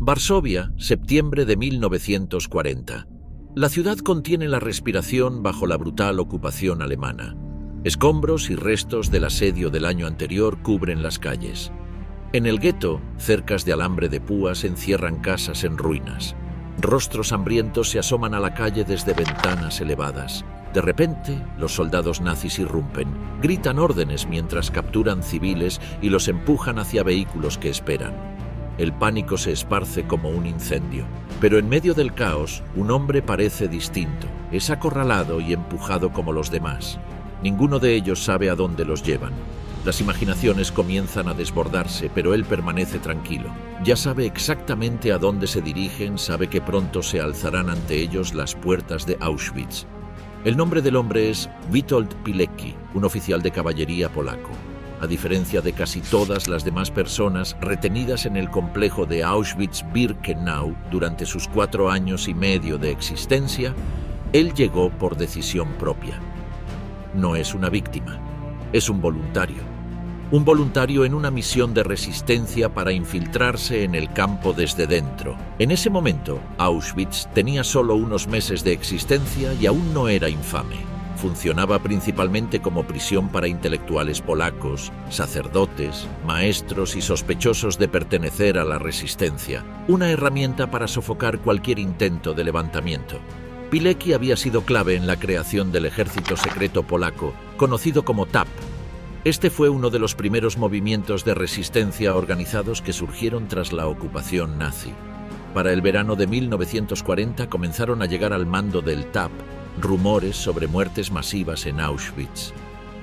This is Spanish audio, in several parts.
Varsovia, septiembre de 1940. La ciudad contiene la respiración bajo la brutal ocupación alemana. Escombros y restos del asedio del año anterior cubren las calles. En el gueto, cercas de alambre de púas encierran casas en ruinas. Rostros hambrientos se asoman a la calle desde ventanas elevadas. De repente, los soldados nazis irrumpen, gritan órdenes mientras capturan civiles y los empujan hacia vehículos que esperan. El pánico se esparce como un incendio. Pero en medio del caos, un hombre parece distinto. Es acorralado y empujado como los demás. Ninguno de ellos sabe a dónde los llevan. Las imaginaciones comienzan a desbordarse, pero él permanece tranquilo. Ya sabe exactamente a dónde se dirigen, sabe que pronto se alzarán ante ellos las puertas de Auschwitz. El nombre del hombre es Witold Pilecki, un oficial de caballería polaco. A diferencia de casi todas las demás personas retenidas en el complejo de Auschwitz-Birkenau durante sus 4 años y medio de existencia, él llegó por decisión propia. No es una víctima, es un voluntario. Un voluntario en una misión de resistencia para infiltrarse en el campo desde dentro. En ese momento, Auschwitz tenía solo unos meses de existencia y aún no era infame. Funcionaba principalmente como prisión para intelectuales polacos, sacerdotes, maestros y sospechosos de pertenecer a la resistencia. Una herramienta para sofocar cualquier intento de levantamiento. Pilecki había sido clave en la creación del ejército secreto polaco, conocido como TAP. Este fue uno de los primeros movimientos de resistencia organizados que surgieron tras la ocupación nazi. Para el verano de 1940 comenzaron a llegar al mando del TAP rumores sobre muertes masivas en Auschwitz.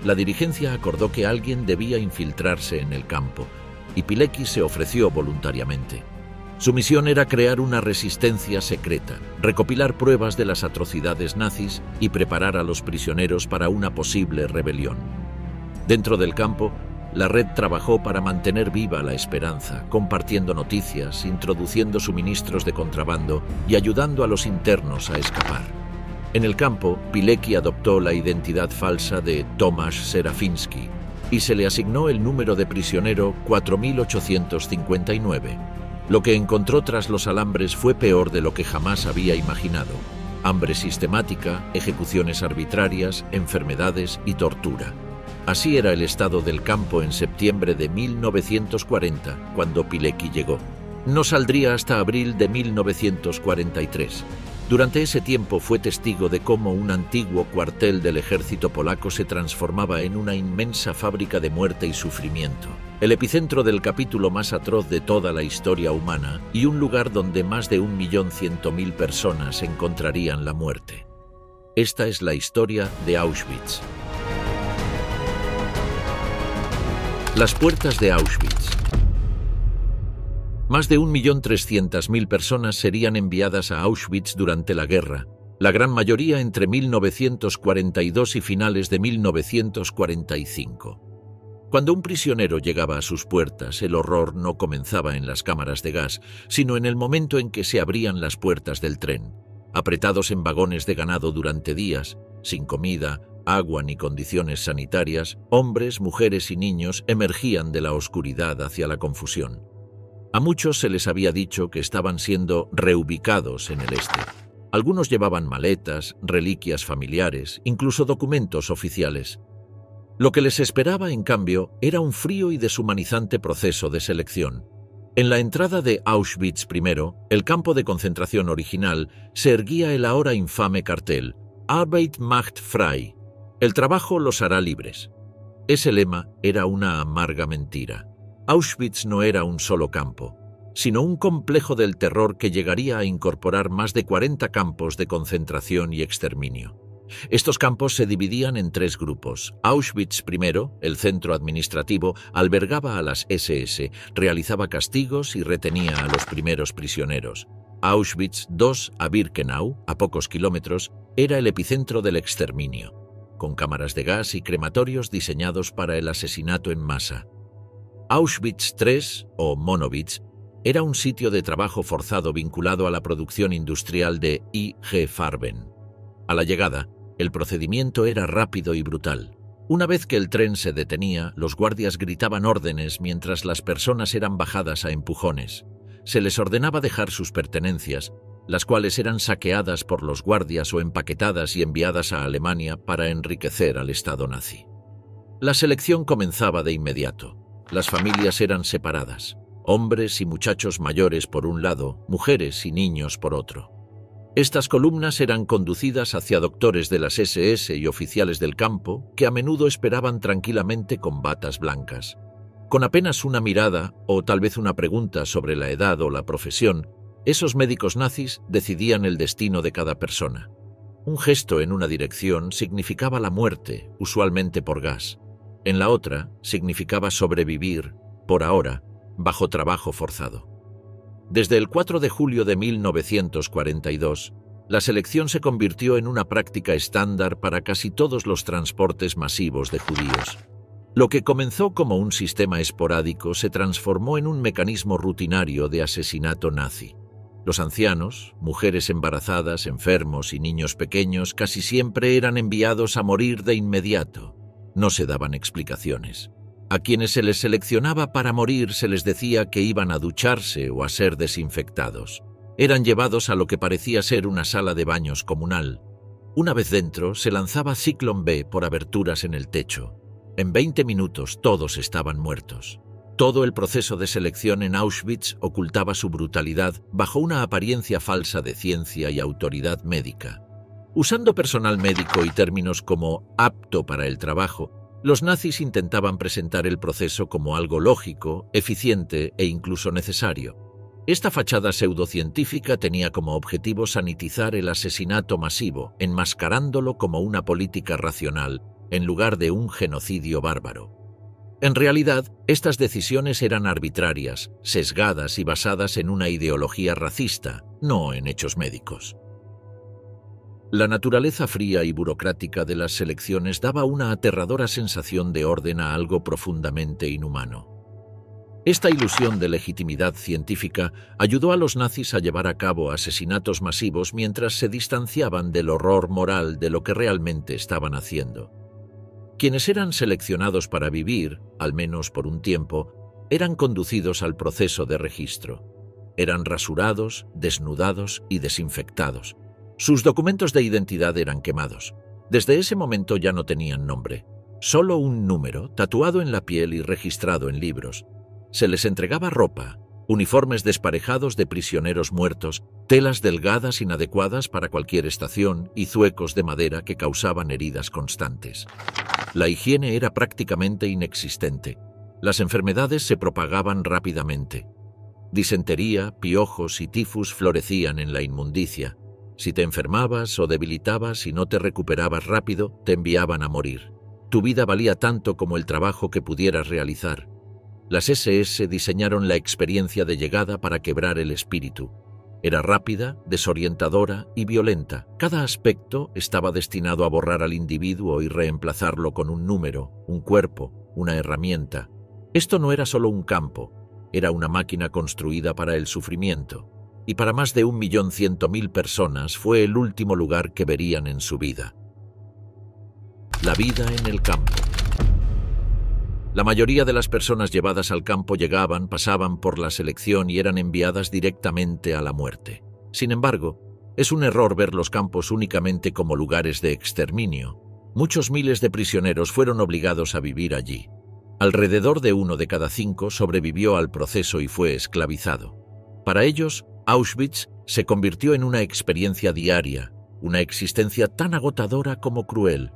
La dirigencia acordó que alguien debía infiltrarse en el campo, y Pilecki se ofreció voluntariamente. Su misión era crear una resistencia secreta, recopilar pruebas de las atrocidades nazis y preparar a los prisioneros para una posible rebelión. Dentro del campo, la red trabajó para mantener viva la esperanza, compartiendo noticias, introduciendo suministros de contrabando y ayudando a los internos a escapar. En el campo, Pilecki adoptó la identidad falsa de Tomasz Serafiński y se le asignó el número de prisionero 4859. Lo que encontró tras los alambres fue peor de lo que jamás había imaginado. Hambre sistemática, ejecuciones arbitrarias, enfermedades y tortura. Así era el estado del campo en septiembre de 1940, cuando Pilecki llegó. No saldría hasta abril de 1943. Durante ese tiempo fue testigo de cómo un antiguo cuartel del ejército polaco se transformaba en una inmensa fábrica de muerte y sufrimiento. El epicentro del capítulo más atroz de toda la historia humana y un lugar donde más de 1.100.000 personas encontrarían la muerte. Esta es la historia de Auschwitz. Las puertas de Auschwitz. Más de 1.300.000 personas serían enviadas a Auschwitz durante la guerra, la gran mayoría entre 1942 y finales de 1945. Cuando un prisionero llegaba a sus puertas, el horror no comenzaba en las cámaras de gas, sino en el momento en que se abrían las puertas del tren. Apretados en vagones de ganado durante días, sin comida, agua ni condiciones sanitarias, hombres, mujeres y niños emergían de la oscuridad hacia la confusión. A muchos se les había dicho que estaban siendo reubicados en el este. Algunos llevaban maletas, reliquias familiares, incluso documentos oficiales. Lo que les esperaba, en cambio, era un frío y deshumanizante proceso de selección. En la entrada de Auschwitz I, el campo de concentración original, se erguía el ahora infame cartel Arbeit macht frei. El trabajo los hará libres. Ese lema era una amarga mentira. Auschwitz no era un solo campo, sino un complejo del terror que llegaría a incorporar más de 40 campos de concentración y exterminio. Estos campos se dividían en 3 grupos. Auschwitz I, el centro administrativo, albergaba a las SS, realizaba castigos y retenía a los primeros prisioneros. Auschwitz II, a Birkenau, a pocos kilómetros, era el epicentro del exterminio, con cámaras de gas y crematorios diseñados para el asesinato en masa. Auschwitz III, o Monowitz, era un sitio de trabajo forzado vinculado a la producción industrial de IG Farben. A la llegada, el procedimiento era rápido y brutal. Una vez que el tren se detenía, los guardias gritaban órdenes mientras las personas eran bajadas a empujones. se les ordenaba dejar sus pertenencias, las cuales eran saqueadas por los guardias o empaquetadas y enviadas a Alemania para enriquecer al Estado nazi. La selección comenzaba de inmediato. Las familias eran separadas, hombres y muchachos mayores por un lado, mujeres y niños por otro. Estas columnas eran conducidas hacia doctores de las SS y oficiales del campo que a menudo esperaban tranquilamente con batas blancas. Con apenas una mirada o tal vez una pregunta sobre la edad o la profesión, esos médicos nazis decidían el destino de cada persona. Un gesto en una dirección significaba la muerte, usualmente por gas. En la otra significaba sobrevivir, por ahora, bajo trabajo forzado. Desde el 4 de julio de 1942, la selección se convirtió en una práctica estándar para casi todos los transportes masivos de judíos. Lo que comenzó como un sistema esporádico se transformó en un mecanismo rutinario de asesinato nazi. Los ancianos, mujeres embarazadas, enfermos y niños pequeños casi siempre eran enviados a morir de inmediato. No se daban explicaciones. A quienes se les seleccionaba para morir se les decía que iban a ducharse o a ser desinfectados. Eran llevados a lo que parecía ser una sala de baños comunal. Una vez dentro, se lanzaba Ciclón B por aberturas en el techo. En 20 minutos todos estaban muertos. Todo el proceso de selección en Auschwitz ocultaba su brutalidad bajo una apariencia falsa de ciencia y autoridad médica. Usando personal médico y términos como apto para el trabajo, los nazis intentaban presentar el proceso como algo lógico, eficiente e incluso necesario. Esta fachada pseudocientífica tenía como objetivo sanitizar el asesinato masivo, enmascarándolo como una política racional, en lugar de un genocidio bárbaro. En realidad, estas decisiones eran arbitrarias, sesgadas y basadas en una ideología racista, no en hechos médicos. La naturaleza fría y burocrática de las selecciones daba una aterradora sensación de orden a algo profundamente inhumano. Esta ilusión de legitimidad científica ayudó a los nazis a llevar a cabo asesinatos masivos mientras se distanciaban del horror moral de lo que realmente estaban haciendo. Quienes eran seleccionados para vivir, al menos por un tiempo, eran conducidos al proceso de registro. Eran rasurados, desnudados y desinfectados. Sus documentos de identidad eran quemados. Desde ese momento ya no tenían nombre, solo un número tatuado en la piel y registrado en libros. Se les entregaba ropa, uniformes desparejados de prisioneros muertos, telas delgadas inadecuadas para cualquier estación y zuecos de madera que causaban heridas constantes. La higiene era prácticamente inexistente. Las enfermedades se propagaban rápidamente. Disentería, piojos y tifus florecían en la inmundicia. Si te enfermabas o debilitabas y no te recuperabas rápido, te enviaban a morir. Tu vida valía tanto como el trabajo que pudieras realizar. Las SS diseñaron la experiencia de llegada para quebrar el espíritu. Era rápida, desorientadora y violenta. Cada aspecto estaba destinado a borrar al individuo y reemplazarlo con un número, un cuerpo, una herramienta. Esto no era solo un campo, era una máquina construida para el sufrimiento. Y para más de 1.100.000 personas fue el último lugar que verían en su vida. La vida en el campo. La mayoría de las personas llevadas al campo llegaban, pasaban por la selección y eran enviadas directamente a la muerte. Sin embargo, es un error ver los campos únicamente como lugares de exterminio. Muchos miles de prisioneros fueron obligados a vivir allí. Alrededor de 1 de cada 5 sobrevivió al proceso y fue esclavizado. Para ellos, Auschwitz se convirtió en una experiencia diaria, una existencia tan agotadora como cruel.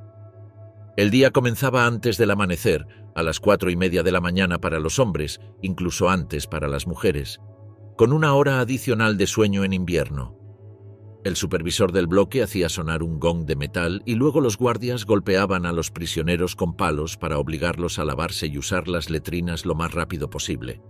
El día comenzaba antes del amanecer, a las 4:30 de la mañana para los hombres, incluso antes para las mujeres, con una hora adicional de sueño en invierno. El supervisor del bloque hacía sonar un gong de metal y luego los guardias golpeaban a los prisioneros con palos para obligarlos a lavarse y usar las letrinas lo más rápido posible.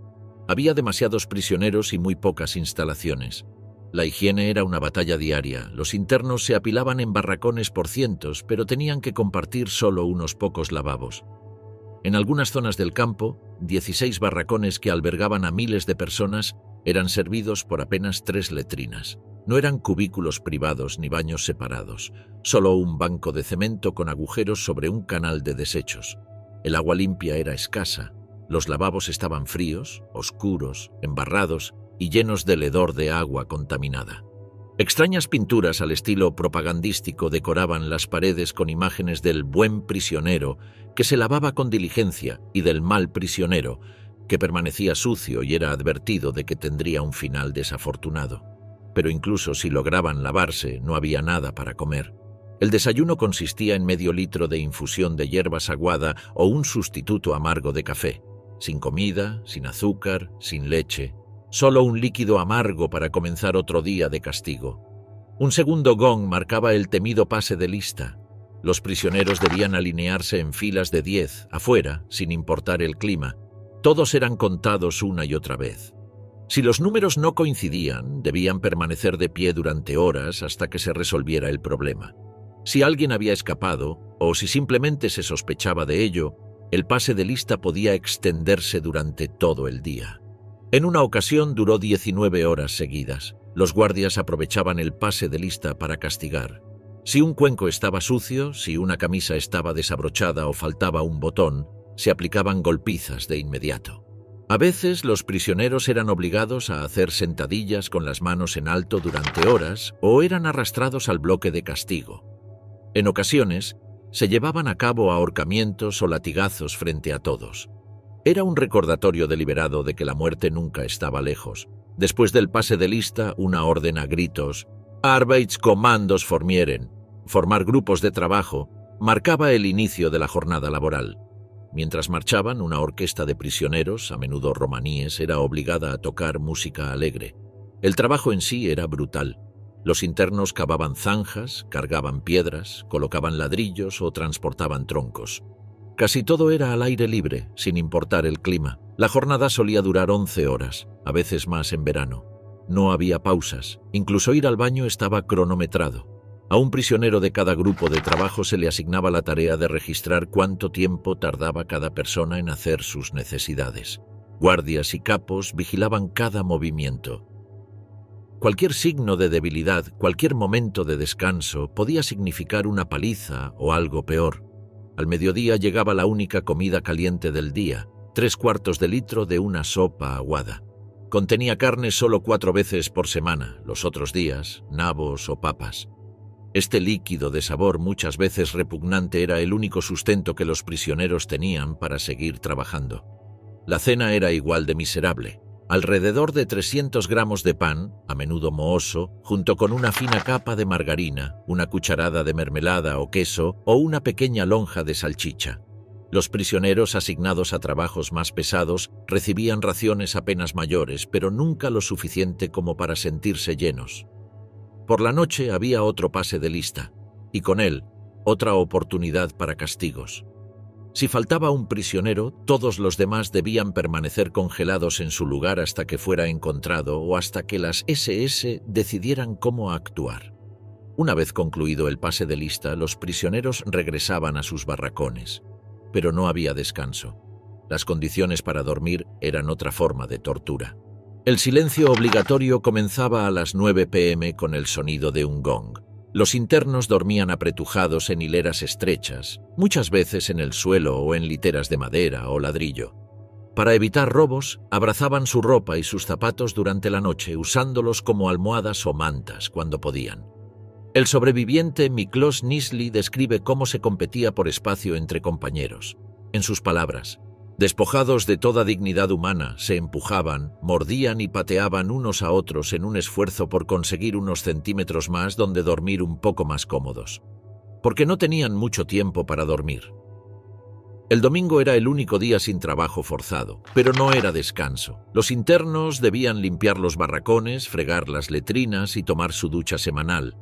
Había demasiados prisioneros y muy pocas instalaciones. La higiene era una batalla diaria. Los internos se apilaban en barracones por cientos, pero tenían que compartir solo unos pocos lavabos. En algunas zonas del campo, 16 barracones que albergaban a miles de personas eran servidos por apenas 3 letrinas. No eran cubículos privados ni baños separados, solo un banco de cemento con agujeros sobre un canal de desechos. El agua limpia era escasa. Los lavabos estaban fríos, oscuros, embarrados y llenos del hedor de agua contaminada. Extrañas pinturas al estilo propagandístico decoraban las paredes con imágenes del buen prisionero que se lavaba con diligencia y del mal prisionero que permanecía sucio y era advertido de que tendría un final desafortunado. Pero incluso si lograban lavarse, no había nada para comer. El desayuno consistía en medio litro de infusión de hierbas aguada o un sustituto amargo de café, sin comida, sin azúcar, sin leche. Solo un líquido amargo para comenzar otro día de castigo. Un segundo gong marcaba el temido pase de lista. Los prisioneros debían alinearse en filas de 10, afuera, sin importar el clima. Todos eran contados una y otra vez. Si los números no coincidían, debían permanecer de pie durante horas hasta que se resolviera el problema. Si alguien había escapado, o si simplemente se sospechaba de ello, el pase de lista podía extenderse durante todo el día. En una ocasión duró 19 horas seguidas. Los guardias aprovechaban el pase de lista para castigar. Si un cuenco estaba sucio, si una camisa estaba desabrochada o faltaba un botón, se aplicaban golpizas de inmediato. A veces los prisioneros eran obligados a hacer sentadillas con las manos en alto durante horas o eran arrastrados al bloque de castigo. En ocasiones, se llevaban a cabo ahorcamientos o latigazos frente a todos. Era un recordatorio deliberado de que la muerte nunca estaba lejos. Después del pase de lista, una orden a gritos, Arbeitskommandos formieren, formar grupos de trabajo, marcaba el inicio de la jornada laboral. Mientras marchaban, una orquesta de prisioneros, a menudo romaníes, era obligada a tocar música alegre. El trabajo en sí era brutal. Los internos cavaban zanjas, cargaban piedras, colocaban ladrillos o transportaban troncos. Casi todo era al aire libre, sin importar el clima. La jornada solía durar 11 horas, a veces más en verano. No había pausas, incluso ir al baño estaba cronometrado. A un prisionero de cada grupo de trabajo se le asignaba la tarea de registrar cuánto tiempo tardaba cada persona en hacer sus necesidades. Guardias y capos vigilaban cada movimiento. Cualquier signo de debilidad, cualquier momento de descanso, podía significar una paliza o algo peor. Al mediodía llegaba la única comida caliente del día, 3/4 de litro de una sopa aguada. Contenía carne solo 4 veces por semana, los otros días, nabos o papas. Este líquido de sabor muchas veces repugnante era el único sustento que los prisioneros tenían para seguir trabajando. La cena era igual de miserable. Alrededor de 300 gramos de pan, a menudo mohoso, junto con una fina capa de margarina, una cucharada de mermelada o queso o una pequeña lonja de salchicha. Los prisioneros asignados a trabajos más pesados recibían raciones apenas mayores, pero nunca lo suficiente como para sentirse llenos. Por la noche había otro pase de lista, y con él, otra oportunidad para castigos. Si faltaba un prisionero, todos los demás debían permanecer congelados en su lugar hasta que fuera encontrado o hasta que las SS decidieran cómo actuar. Una vez concluido el pase de lista, los prisioneros regresaban a sus barracones. Pero no había descanso. Las condiciones para dormir eran otra forma de tortura. El silencio obligatorio comenzaba a las 9 p.m. con el sonido de un gong. Los internos dormían apretujados en hileras estrechas, muchas veces en el suelo o en literas de madera o ladrillo. Para evitar robos, abrazaban su ropa y sus zapatos durante la noche, usándolos como almohadas o mantas cuando podían. El sobreviviente Miklos Nisli describe cómo se competía por espacio entre compañeros. En sus palabras, despojados de toda dignidad humana, se empujaban, mordían y pateaban unos a otros en un esfuerzo por conseguir unos centímetros más donde dormir un poco más cómodos. Porque no tenían mucho tiempo para dormir. El domingo era el único día sin trabajo forzado, pero no era descanso. Los internos debían limpiar los barracones, fregar las letrinas y tomar su ducha semanal.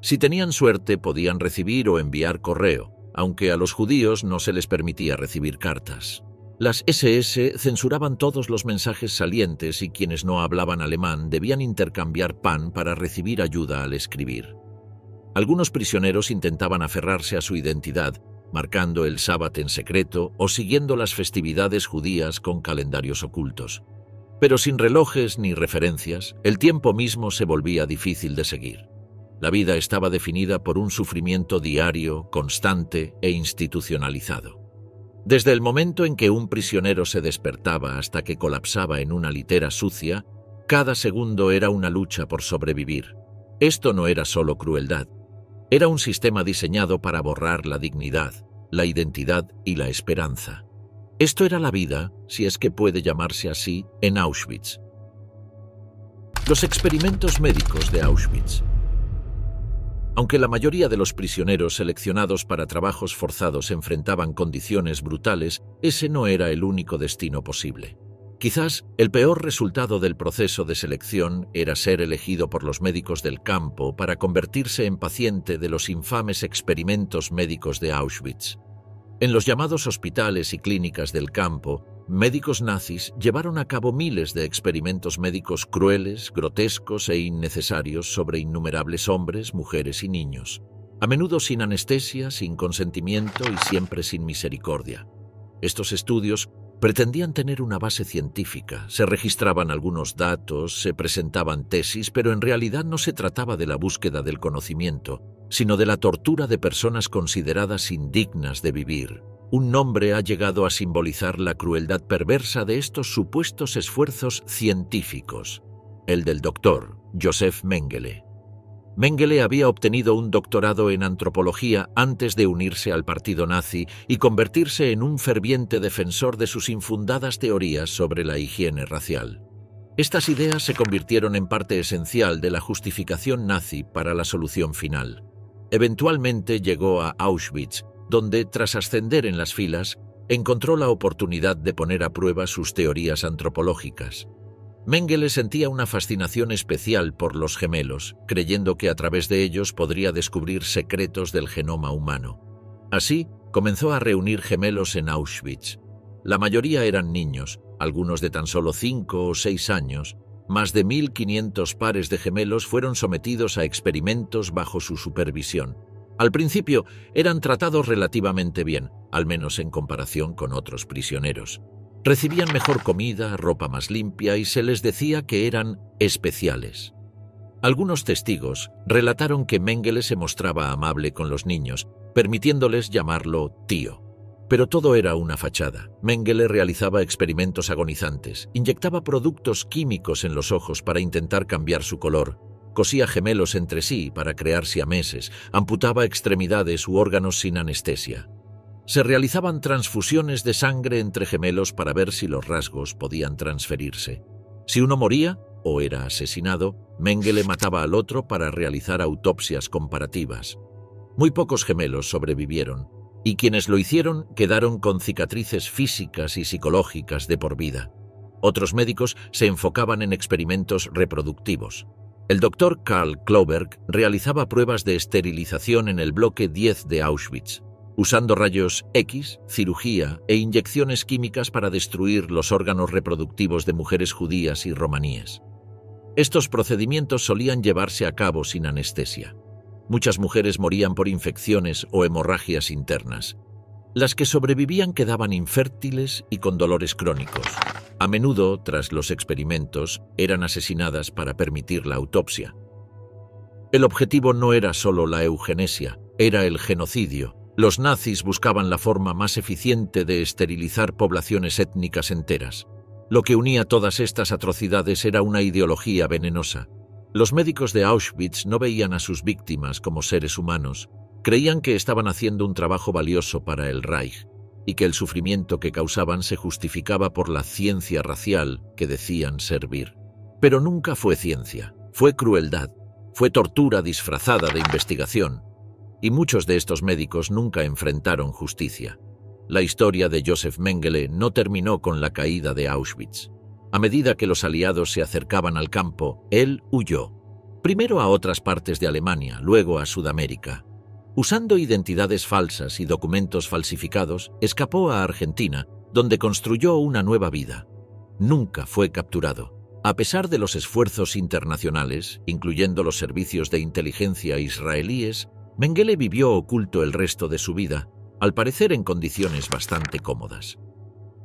Si tenían suerte, podían recibir o enviar correo, aunque a los judíos no se les permitía recibir cartas. Las SS censuraban todos los mensajes salientes y quienes no hablaban alemán debían intercambiar pan para recibir ayuda al escribir. Algunos prisioneros intentaban aferrarse a su identidad, marcando el sábado en secreto o siguiendo las festividades judías con calendarios ocultos. Pero sin relojes ni referencias, el tiempo mismo se volvía difícil de seguir. La vida estaba definida por un sufrimiento diario, constante e institucionalizado. Desde el momento en que un prisionero se despertaba hasta que colapsaba en una litera sucia, Cada segundo era una lucha por sobrevivir. Esto no era solo crueldad. Era un sistema diseñado para borrar la dignidad, la identidad y la esperanza. Esto era la vida, si es que puede llamarse así, en Auschwitz. Los experimentos médicos de Auschwitz. Aunque la mayoría de los prisioneros seleccionados para trabajos forzados enfrentaban condiciones brutales, ese no era el único destino posible. Quizás el peor resultado del proceso de selección era ser elegido por los médicos del campo para convertirse en paciente de los infames experimentos médicos de Auschwitz. En los llamados hospitales y clínicas del campo, médicos nazis llevaron a cabo miles de experimentos médicos crueles, grotescos e innecesarios sobre innumerables hombres, mujeres y niños, a menudo sin anestesia, sin consentimiento y siempre sin misericordia. Estos estudios pretendían tener una base científica, se registraban algunos datos, se presentaban tesis, pero en realidad no se trataba de la búsqueda del conocimiento, sino de la tortura de personas consideradas indignas de vivir. Un nombre ha llegado a simbolizar la crueldad perversa de estos supuestos esfuerzos científicos: el del doctor Josef Mengele. Mengele había obtenido un doctorado en antropología antes de unirse al partido nazi y convertirse en un ferviente defensor de sus infundadas teorías sobre la higiene racial. Estas ideas se convirtieron en parte esencial de la justificación nazi para la solución final. Eventualmente llegó a Auschwitz, donde, tras ascender en las filas, encontró la oportunidad de poner a prueba sus teorías antropológicas. Mengele sentía una fascinación especial por los gemelos, creyendo que a través de ellos podría descubrir secretos del genoma humano. Así, comenzó a reunir gemelos en Auschwitz. La mayoría eran niños, algunos de tan solo 5 o 6 años. Más de 1.500 pares de gemelos fueron sometidos a experimentos bajo su supervisión. Al principio, eran tratados relativamente bien, al menos en comparación con otros prisioneros. Recibían mejor comida, ropa más limpia y se les decía que eran especiales. Algunos testigos relataron que Mengele se mostraba amable con los niños, permitiéndoles llamarlo tío. Pero todo era una fachada. Mengele realizaba experimentos agonizantes, inyectaba productos químicos en los ojos para intentar cambiar su color, cosía gemelos entre sí para crear siameses, amputaba extremidades u órganos sin anestesia. Se realizaban transfusiones de sangre entre gemelos para ver si los rasgos podían transferirse. Si uno moría o era asesinado, Mengele mataba al otro para realizar autopsias comparativas. Muy pocos gemelos sobrevivieron, y quienes lo hicieron quedaron con cicatrices físicas y psicológicas de por vida. Otros médicos se enfocaban en experimentos reproductivos. El doctor Karl Klauberg realizaba pruebas de esterilización en el bloque 10 de Auschwitz, usando rayos X, cirugía e inyecciones químicas para destruir los órganos reproductivos de mujeres judías y romaníes. Estos procedimientos solían llevarse a cabo sin anestesia. Muchas mujeres morían por infecciones o hemorragias internas. Las que sobrevivían quedaban infértiles y con dolores crónicos. A menudo, tras los experimentos, eran asesinadas para permitir la autopsia. El objetivo no era solo la eugenesia, era el genocidio. Los nazis buscaban la forma más eficiente de esterilizar poblaciones étnicas enteras. Lo que unía todas estas atrocidades era una ideología venenosa. Los médicos de Auschwitz no veían a sus víctimas como seres humanos. Creían que estaban haciendo un trabajo valioso para el Reich y que el sufrimiento que causaban se justificaba por la ciencia racial que decían servir. Pero nunca fue ciencia, fue crueldad, fue tortura disfrazada de investigación. Y muchos de estos médicos nunca enfrentaron justicia. La historia de Josef Mengele no terminó con la caída de Auschwitz. A medida que los aliados se acercaban al campo, él huyó. Primero a otras partes de Alemania, luego a Sudamérica. Usando identidades falsas y documentos falsificados, escapó a Argentina, donde construyó una nueva vida. Nunca fue capturado. A pesar de los esfuerzos internacionales, incluyendo los servicios de inteligencia israelíes, Mengele vivió oculto el resto de su vida, al parecer en condiciones bastante cómodas.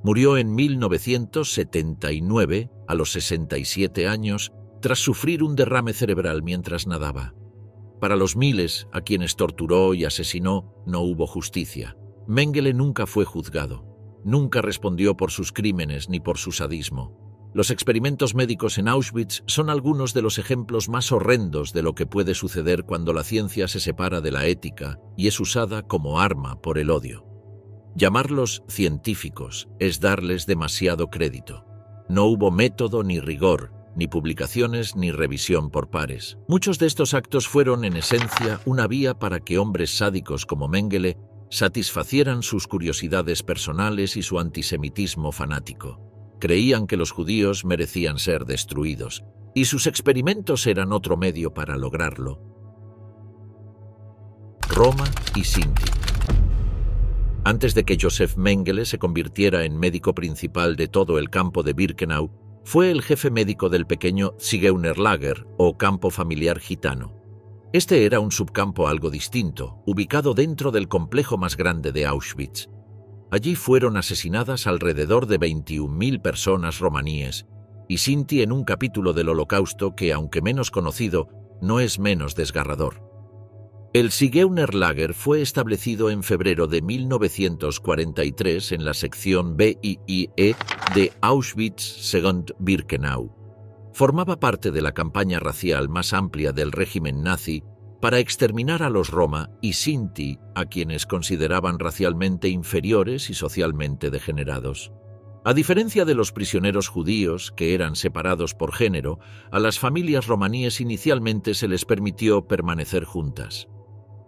Murió en 1979, a los 67 años, tras sufrir un derrame cerebral mientras nadaba. Para los miles a quienes torturó y asesinó, no hubo justicia. Mengele nunca fue juzgado. Nunca respondió por sus crímenes ni por su sadismo. Los experimentos médicos en Auschwitz son algunos de los ejemplos más horrendos de lo que puede suceder cuando la ciencia se separa de la ética y es usada como arma por el odio. Llamarlos científicos es darles demasiado crédito. No hubo método ni rigor, ni publicaciones ni revisión por pares. Muchos de estos actos fueron, en esencia, una vía para que hombres sádicos como Mengele satisfacieran sus curiosidades personales y su antisemitismo fanático. Creían que los judíos merecían ser destruidos, y sus experimentos eran otro medio para lograrlo. Roma y Sinti. Antes de que Josef Mengele se convirtiera en médico principal de todo el campo de Birkenau, fue el jefe médico del pequeño Zigeunerlager, o campo familiar gitano. Este era un subcampo algo distinto, ubicado dentro del complejo más grande de Auschwitz. Allí fueron asesinadas alrededor de 21.000 personas romaníes, y Sinti en un capítulo del Holocausto que, aunque menos conocido, no es menos desgarrador. El Zigeunerlager fue establecido en febrero de 1943 en la sección BIIE de Auschwitz-Secund-Birkenau. Formaba parte de la campaña racial más amplia del régimen nazi para exterminar a los Roma y Sinti, a quienes consideraban racialmente inferiores y socialmente degenerados. A diferencia de los prisioneros judíos, que eran separados por género, a las familias romaníes inicialmente se les permitió permanecer juntas.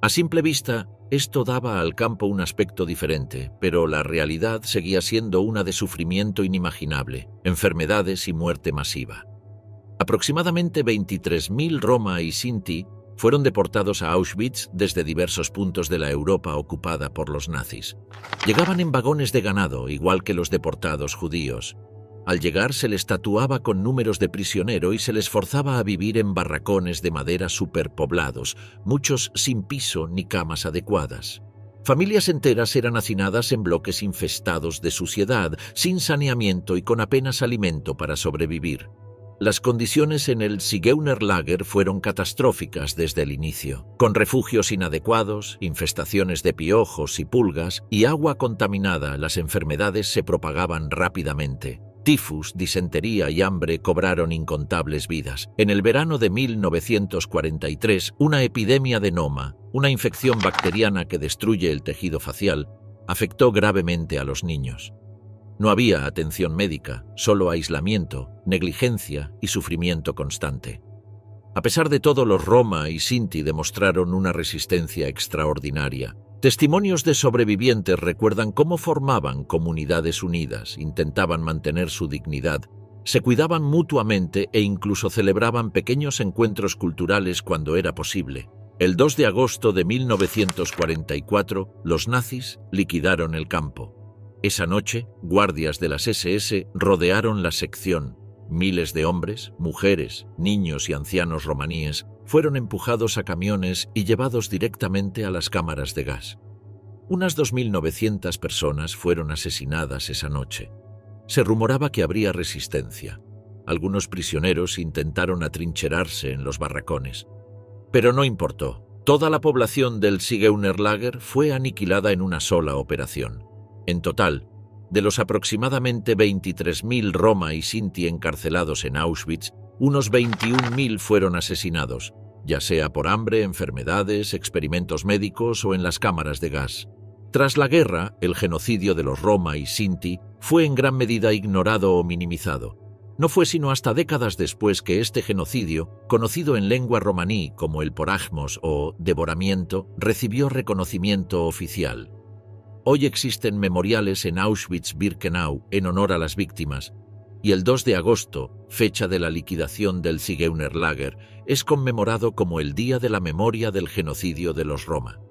A simple vista, esto daba al campo un aspecto diferente, pero la realidad seguía siendo una de sufrimiento inimaginable, enfermedades y muerte masiva. Aproximadamente 23.000 Roma y Sinti fueron deportados a Auschwitz desde diversos puntos de la Europa ocupada por los nazis. Llegaban en vagones de ganado, igual que los deportados judíos. Al llegar se les tatuaba con números de prisionero y se les forzaba a vivir en barracones de madera superpoblados, muchos sin piso ni camas adecuadas. Familias enteras eran hacinadas en bloques infestados de suciedad, sin saneamiento y con apenas alimento para sobrevivir. Las condiciones en el Zigeunerlager fueron catastróficas desde el inicio, con refugios inadecuados, infestaciones de piojos y pulgas y agua contaminada. Las enfermedades se propagaban rápidamente. Tifus, disentería y hambre cobraron incontables vidas. En el verano de 1943, una epidemia de noma, una infección bacteriana que destruye el tejido facial, afectó gravemente a los niños. No había atención médica, solo aislamiento, negligencia y sufrimiento constante. A pesar de todo, los Roma y Sinti demostraron una resistencia extraordinaria. Testimonios de sobrevivientes recuerdan cómo formaban comunidades unidas, intentaban mantener su dignidad, se cuidaban mutuamente e incluso celebraban pequeños encuentros culturales cuando era posible. El 2 de agosto de 1944, los nazis liquidaron el campo. Esa noche, guardias de las SS rodearon la sección. Miles de hombres, mujeres, niños y ancianos romaníes fueron empujados a camiones y llevados directamente a las cámaras de gas. Unas 2.900 personas fueron asesinadas esa noche. Se rumoraba que habría resistencia. Algunos prisioneros intentaron atrincherarse en los barracones. Pero no importó. Toda la población del Zigeunerlager fue aniquilada en una sola operación. En total, de los aproximadamente 23.000 Roma y Sinti encarcelados en Auschwitz, unos 21.000 fueron asesinados, ya sea por hambre, enfermedades, experimentos médicos o en las cámaras de gas. Tras la guerra, el genocidio de los Roma y Sinti fue en gran medida ignorado o minimizado. No fue sino hasta décadas después que este genocidio, conocido en lengua romaní como el porajmos o devoramiento, recibió reconocimiento oficial. Hoy existen memoriales en Auschwitz-Birkenau en honor a las víctimas, y el 2 de agosto, fecha de la liquidación del Zigeunerlager, es conmemorado como el Día de la Memoria del Genocidio de los Roma.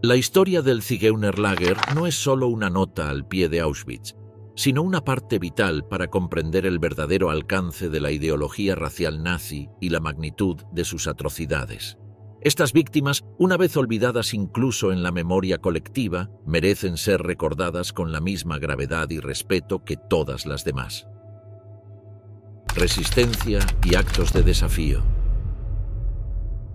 La historia del Zigeunerlager no es solo una nota al pie de Auschwitz, sino una parte vital para comprender el verdadero alcance de la ideología racial nazi y la magnitud de sus atrocidades. Estas víctimas, una vez olvidadas incluso en la memoria colectiva, merecen ser recordadas con la misma gravedad y respeto que todas las demás. Resistencia y actos de desafío.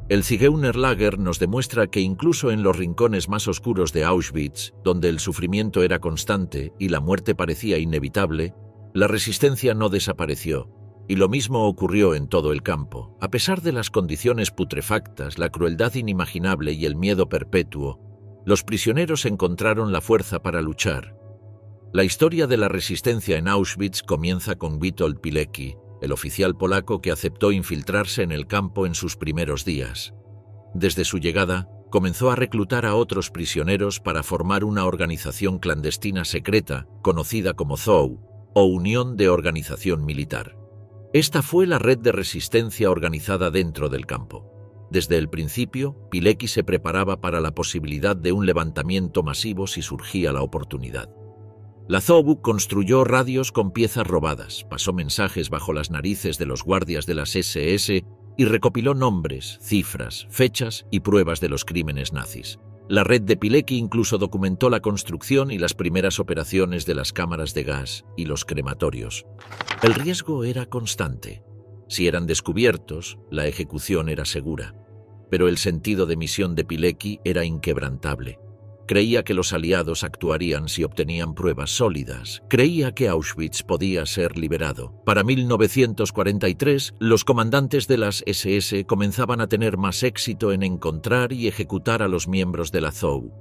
El Zigeunerlager nos demuestra que incluso en los rincones más oscuros de Auschwitz, donde el sufrimiento era constante y la muerte parecía inevitable, La resistencia no desapareció, y lo mismo ocurrió en todo el campo. A pesar de las condiciones putrefactas, la crueldad inimaginable y el miedo perpetuo, los prisioneros encontraron la fuerza para luchar. La historia de la resistencia en Auschwitz comienza con Witold Pilecki, el oficial polaco que aceptó infiltrarse en el campo en sus primeros días. Desde su llegada, comenzó a reclutar a otros prisioneros para formar una organización clandestina secreta, conocida como ZOO, o Unión de Organización Militar. Esta fue la red de resistencia organizada dentro del campo. Desde el principio, Pilecki se preparaba para la posibilidad de un levantamiento masivo si surgía la oportunidad. La ZOO construyó radios con piezas robadas, pasó mensajes bajo las narices de los guardias de las SS y recopiló nombres, cifras, fechas y pruebas de los crímenes nazis. La red de Pilecki incluso documentó la construcción y las primeras operaciones de las cámaras de gas y los crematorios. El riesgo era constante. Si eran descubiertos, la ejecución era segura. Pero el sentido de misión de Pilecki era inquebrantable. Creía que los aliados actuarían si obtenían pruebas sólidas. Creía que Auschwitz podía ser liberado. Para 1943, los comandantes de las SS comenzaban a tener más éxito en encontrar y ejecutar a los miembros de la ZOO.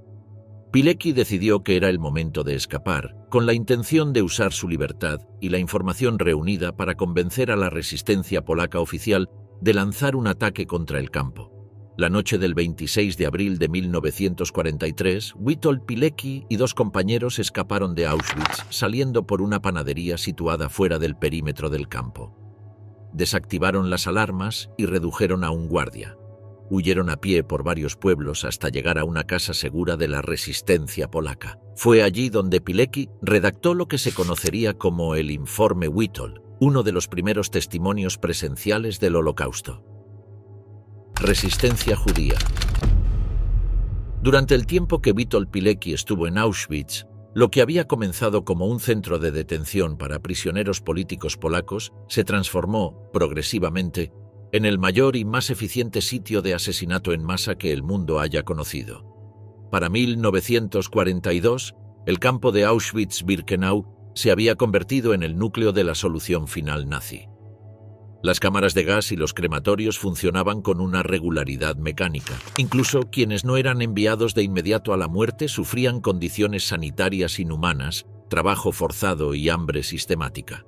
Pilecki decidió que era el momento de escapar, con la intención de usar su libertad y la información reunida para convencer a la resistencia polaca oficial de lanzar un ataque contra el campo. La noche del 26 de abril de 1943, Witold Pilecki y 2 compañeros escaparon de Auschwitz saliendo por una panadería situada fuera del perímetro del campo. Desactivaron las alarmas y redujeron a un guardia. Huyeron a pie por varios pueblos hasta llegar a una casa segura de la resistencia polaca. Fue allí donde Pilecki redactó lo que se conocería como el Informe Witold, uno de los primeros testimonios presenciales del Holocausto. Resistencia judía. Durante el tiempo que Witold Pilecki estuvo en Auschwitz, lo que había comenzado como un centro de detención para prisioneros políticos polacos se transformó, progresivamente, en el mayor y más eficiente sitio de asesinato en masa que el mundo haya conocido. Para 1942, el campo de Auschwitz-Birkenau se había convertido en el núcleo de la solución final nazi. Las cámaras de gas y los crematorios funcionaban con una regularidad mecánica. Incluso quienes no eran enviados de inmediato a la muerte sufrían condiciones sanitarias inhumanas, trabajo forzado y hambre sistemática.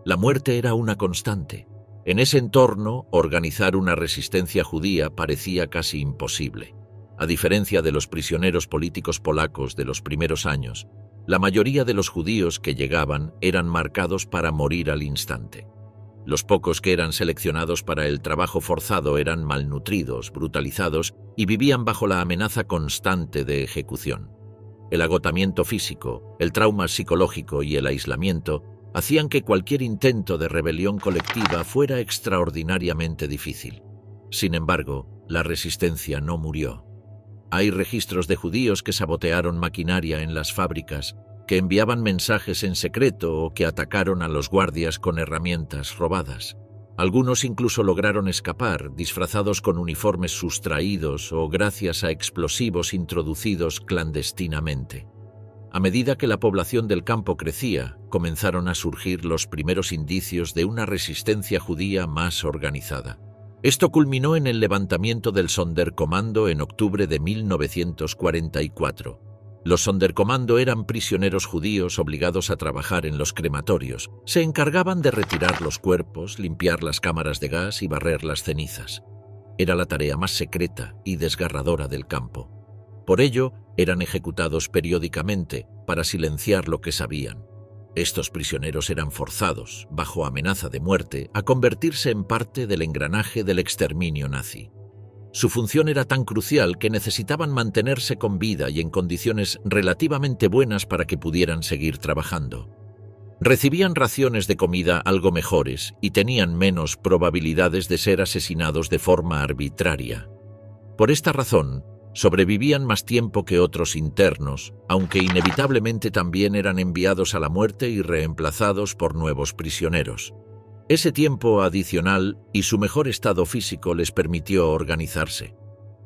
La muerte era una constante. En ese entorno, organizar una resistencia judía parecía casi imposible. A diferencia de los prisioneros políticos polacos de los primeros años, la mayoría de los judíos que llegaban eran marcados para morir al instante. Los pocos que eran seleccionados para el trabajo forzado eran malnutridos, brutalizados y vivían bajo la amenaza constante de ejecución. El agotamiento físico, el trauma psicológico y el aislamiento hacían que cualquier intento de rebelión colectiva fuera extraordinariamente difícil. Sin embargo, la resistencia no murió. Hay registros de judíos que sabotearon maquinaria en las fábricas, que enviaban mensajes en secreto o que atacaron a los guardias con herramientas robadas. Algunos incluso lograron escapar, disfrazados con uniformes sustraídos o gracias a explosivos introducidos clandestinamente. A medida que la población del campo crecía, comenzaron a surgir los primeros indicios de una resistencia judía más organizada. Esto culminó en el levantamiento del Sonderkommando en octubre de 1944. Los Sonderkommando eran prisioneros judíos obligados a trabajar en los crematorios. Se encargaban de retirar los cuerpos, limpiar las cámaras de gas y barrer las cenizas. Era la tarea más secreta y desgarradora del campo. Por ello, eran ejecutados periódicamente para silenciar lo que sabían. Estos prisioneros eran forzados, bajo amenaza de muerte, a convertirse en parte del engranaje del exterminio nazi. Su función era tan crucial que necesitaban mantenerse con vida y en condiciones relativamente buenas para que pudieran seguir trabajando. Recibían raciones de comida algo mejores y tenían menos probabilidades de ser asesinados de forma arbitraria. Por esta razón, sobrevivían más tiempo que otros internos, aunque inevitablemente también eran enviados a la muerte y reemplazados por nuevos prisioneros. Ese tiempo adicional y su mejor estado físico les permitió organizarse.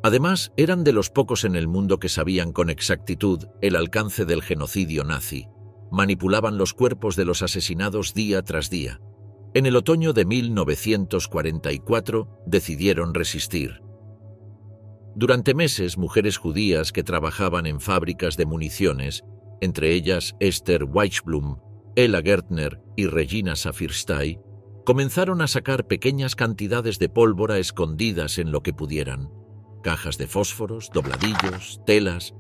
Además, eran de los pocos en el mundo que sabían con exactitud el alcance del genocidio nazi. manipulaban los cuerpos de los asesinados día tras día. En el otoño de 1944 decidieron resistir. Durante meses, mujeres judías que trabajaban en fábricas de municiones, entre ellas Esther Weichblum, Ella Gertner y Regina Saffirstay, comenzaron a sacar pequeñas cantidades de pólvora escondidas en lo que pudieran. Cajas de fósforos, dobladillos, telas.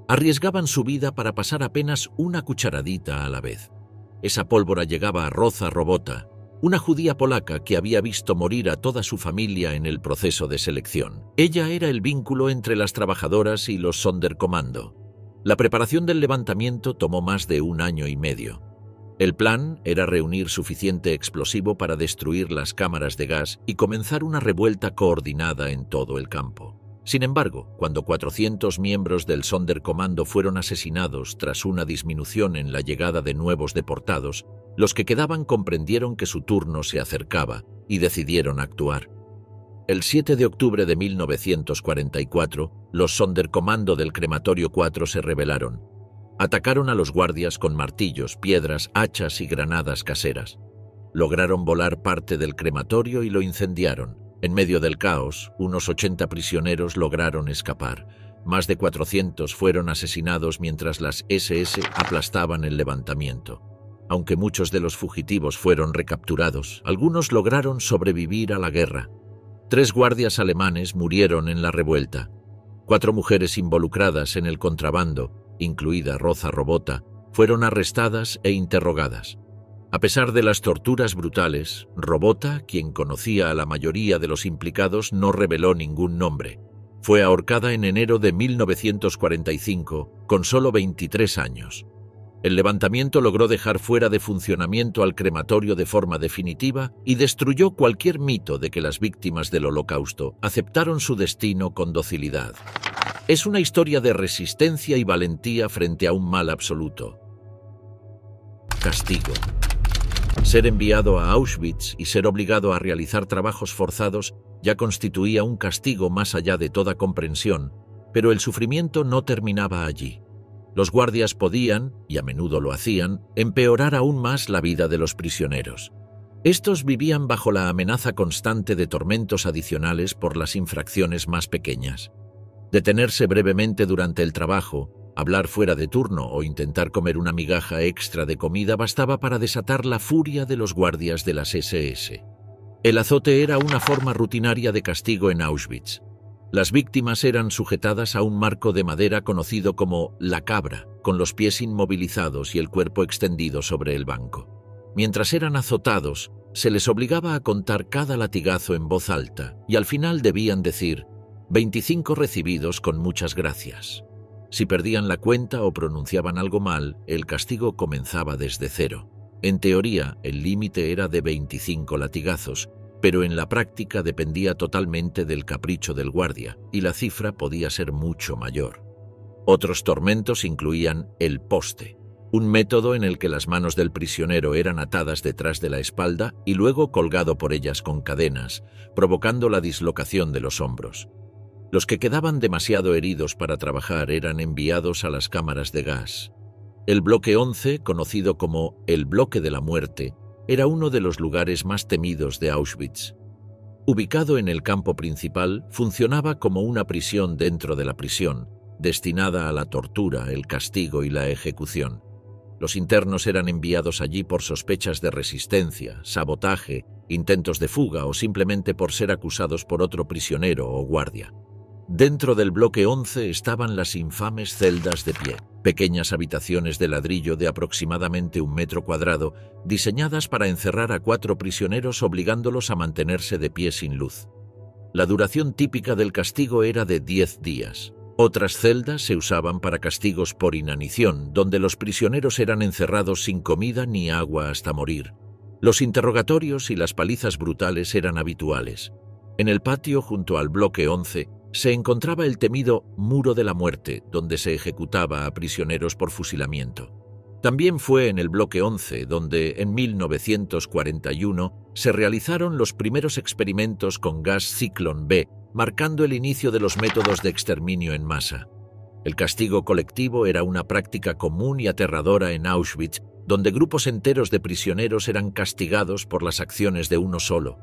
Arriesgaban su vida para pasar apenas una cucharadita a la vez. Esa pólvora llegaba a Roza Robota, una judía polaca que había visto morir a toda su familia en el proceso de selección. Ella era el vínculo entre las trabajadoras y los Sonderkommando. La preparación del levantamiento tomó más de 1 año y medio. El plan era reunir suficiente explosivo para destruir las cámaras de gas y comenzar una revuelta coordinada en todo el campo. Sin embargo, cuando 400 miembros del Sonderkommando fueron asesinados tras una disminución en la llegada de nuevos deportados, los que quedaban comprendieron que su turno se acercaba y decidieron actuar. El 7 de octubre de 1944, los Sonderkommando del Crematorio 4 se rebelaron. Atacaron a los guardias con martillos, piedras, hachas y granadas caseras. Lograron volar parte del crematorio y lo incendiaron. En medio del caos, unos 80 prisioneros lograron escapar. Más de 400 fueron asesinados mientras las SS aplastaban el levantamiento. Aunque muchos de los fugitivos fueron recapturados, algunos lograron sobrevivir a la guerra. 3 guardias alemanes murieron en la revuelta. 4 mujeres involucradas en el contrabando, incluida Roza Robota, fueron arrestadas e interrogadas. A pesar de las torturas brutales, Robota, quien conocía a la mayoría de los implicados, no reveló ningún nombre. Fue ahorcada en enero de 1945, con solo 23 años. El levantamiento logró dejar fuera de funcionamiento al crematorio de forma definitiva y destruyó cualquier mito de que las víctimas del Holocausto aceptaron su destino con docilidad. Es una historia de resistencia y valentía frente a un mal absoluto. Castigo. Ser enviado a Auschwitz y ser obligado a realizar trabajos forzados ya constituía un castigo más allá de toda comprensión, pero el sufrimiento no terminaba allí. Los guardias podían, y a menudo lo hacían, empeorar aún más la vida de los prisioneros. Estos vivían bajo la amenaza constante de tormentos adicionales por las infracciones más pequeñas. Detenerse brevemente durante el trabajo, hablar fuera de turno o intentar comer una migaja extra de comida bastaba para desatar la furia de los guardias de las SS. El azote era una forma rutinaria de castigo en Auschwitz. Las víctimas eran sujetadas a un marco de madera conocido como la cabra, con los pies inmovilizados y el cuerpo extendido sobre el banco. Mientras eran azotados, se les obligaba a contar cada latigazo en voz alta y al final debían decir 25 recibidos con muchas gracias. Si perdían la cuenta o pronunciaban algo mal, el castigo comenzaba desde cero. En teoría, el límite era de 25 latigazos, pero en la práctica dependía totalmente del capricho del guardia, y la cifra podía ser mucho mayor. Otros tormentos incluían el poste, un método en el que las manos del prisionero eran atadas detrás de la espalda y luego colgado por ellas con cadenas, provocando la dislocación de los hombros. Los que quedaban demasiado heridos para trabajar eran enviados a las cámaras de gas. El bloque 11, conocido como el bloque de la muerte, era uno de los lugares más temidos de Auschwitz. Ubicado en el campo principal, funcionaba como una prisión dentro de la prisión, destinada a la tortura, el castigo y la ejecución. Los internos eran enviados allí por sospechas de resistencia, sabotaje, intentos de fuga o simplemente por ser acusados por otro prisionero o guardia. Dentro del bloque 11 estaban las infames celdas de pie, pequeñas habitaciones de ladrillo de aproximadamente 1 metro cuadrado, diseñadas para encerrar a 4 prisioneros obligándolos a mantenerse de pie sin luz. La duración típica del castigo era de 10 días. Otras celdas se usaban para castigos por inanición, donde los prisioneros eran encerrados sin comida ni agua hasta morir. Los interrogatorios y las palizas brutales eran habituales. En el patio junto al bloque 11, se encontraba el temido Muro de la Muerte, donde se ejecutaba a prisioneros por fusilamiento. También fue en el bloque 11 donde, en 1941, se realizaron los primeros experimentos con gas Zyklon B, marcando el inicio de los métodos de exterminio en masa. El castigo colectivo era una práctica común y aterradora en Auschwitz, donde grupos enteros de prisioneros eran castigados por las acciones de uno solo.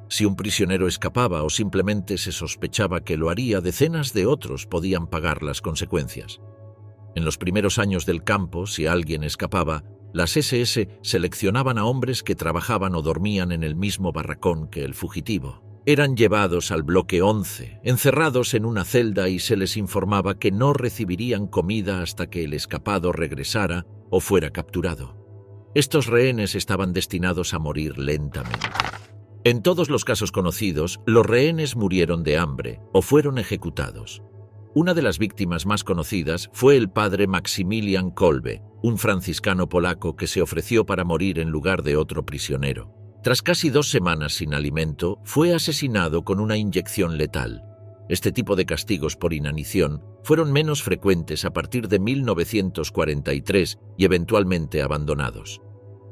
Si un prisionero escapaba o simplemente se sospechaba que lo haría, decenas de otros podían pagar las consecuencias. En los primeros años del campo, si alguien escapaba, las SS seleccionaban a hombres que trabajaban o dormían en el mismo barracón que el fugitivo. Eran llevados al bloque 11, encerrados en una celda, y se les informaba que no recibirían comida hasta que el escapado regresara o fuera capturado. Estos rehenes estaban destinados a morir lentamente. En todos los casos conocidos, los rehenes murieron de hambre o fueron ejecutados. Una de las víctimas más conocidas fue el padre Maximilian Kolbe, un franciscano polaco que se ofreció para morir en lugar de otro prisionero. Tras casi 2 semanas sin alimento, fue asesinado con una inyección letal. Este tipo de castigos por inanición fueron menos frecuentes a partir de 1943 y eventualmente abandonados.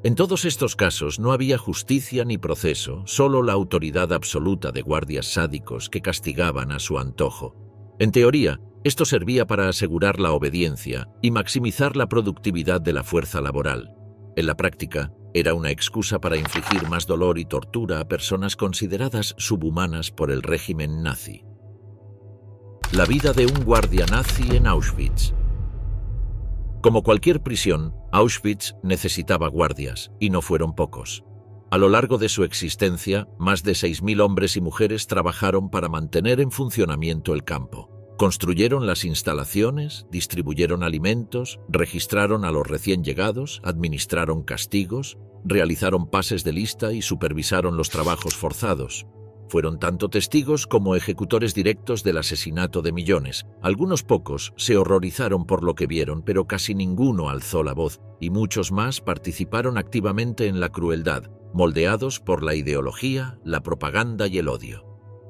En todos estos casos no había justicia ni proceso, solo la autoridad absoluta de guardias sádicos que castigaban a su antojo. En teoría, esto servía para asegurar la obediencia y maximizar la productividad de la fuerza laboral. En la práctica, era una excusa para infligir más dolor y tortura a personas consideradas subhumanas por el régimen nazi. La vida de un guardia nazi en Auschwitz. Como cualquier prisión, Auschwitz necesitaba guardias, y no fueron pocos. A lo largo de su existencia, más de 6.000 hombres y mujeres trabajaron para mantener en funcionamiento el campo. Construyeron las instalaciones, distribuyeron alimentos, registraron a los recién llegados, administraron castigos, realizaron pases de lista y supervisaron los trabajos forzados. Fueron tanto testigos como ejecutores directos del asesinato de millones. Algunos pocos se horrorizaron por lo que vieron, pero casi ninguno alzó la voz, y muchos más participaron activamente en la crueldad, moldeados por la ideología, la propaganda y el odio.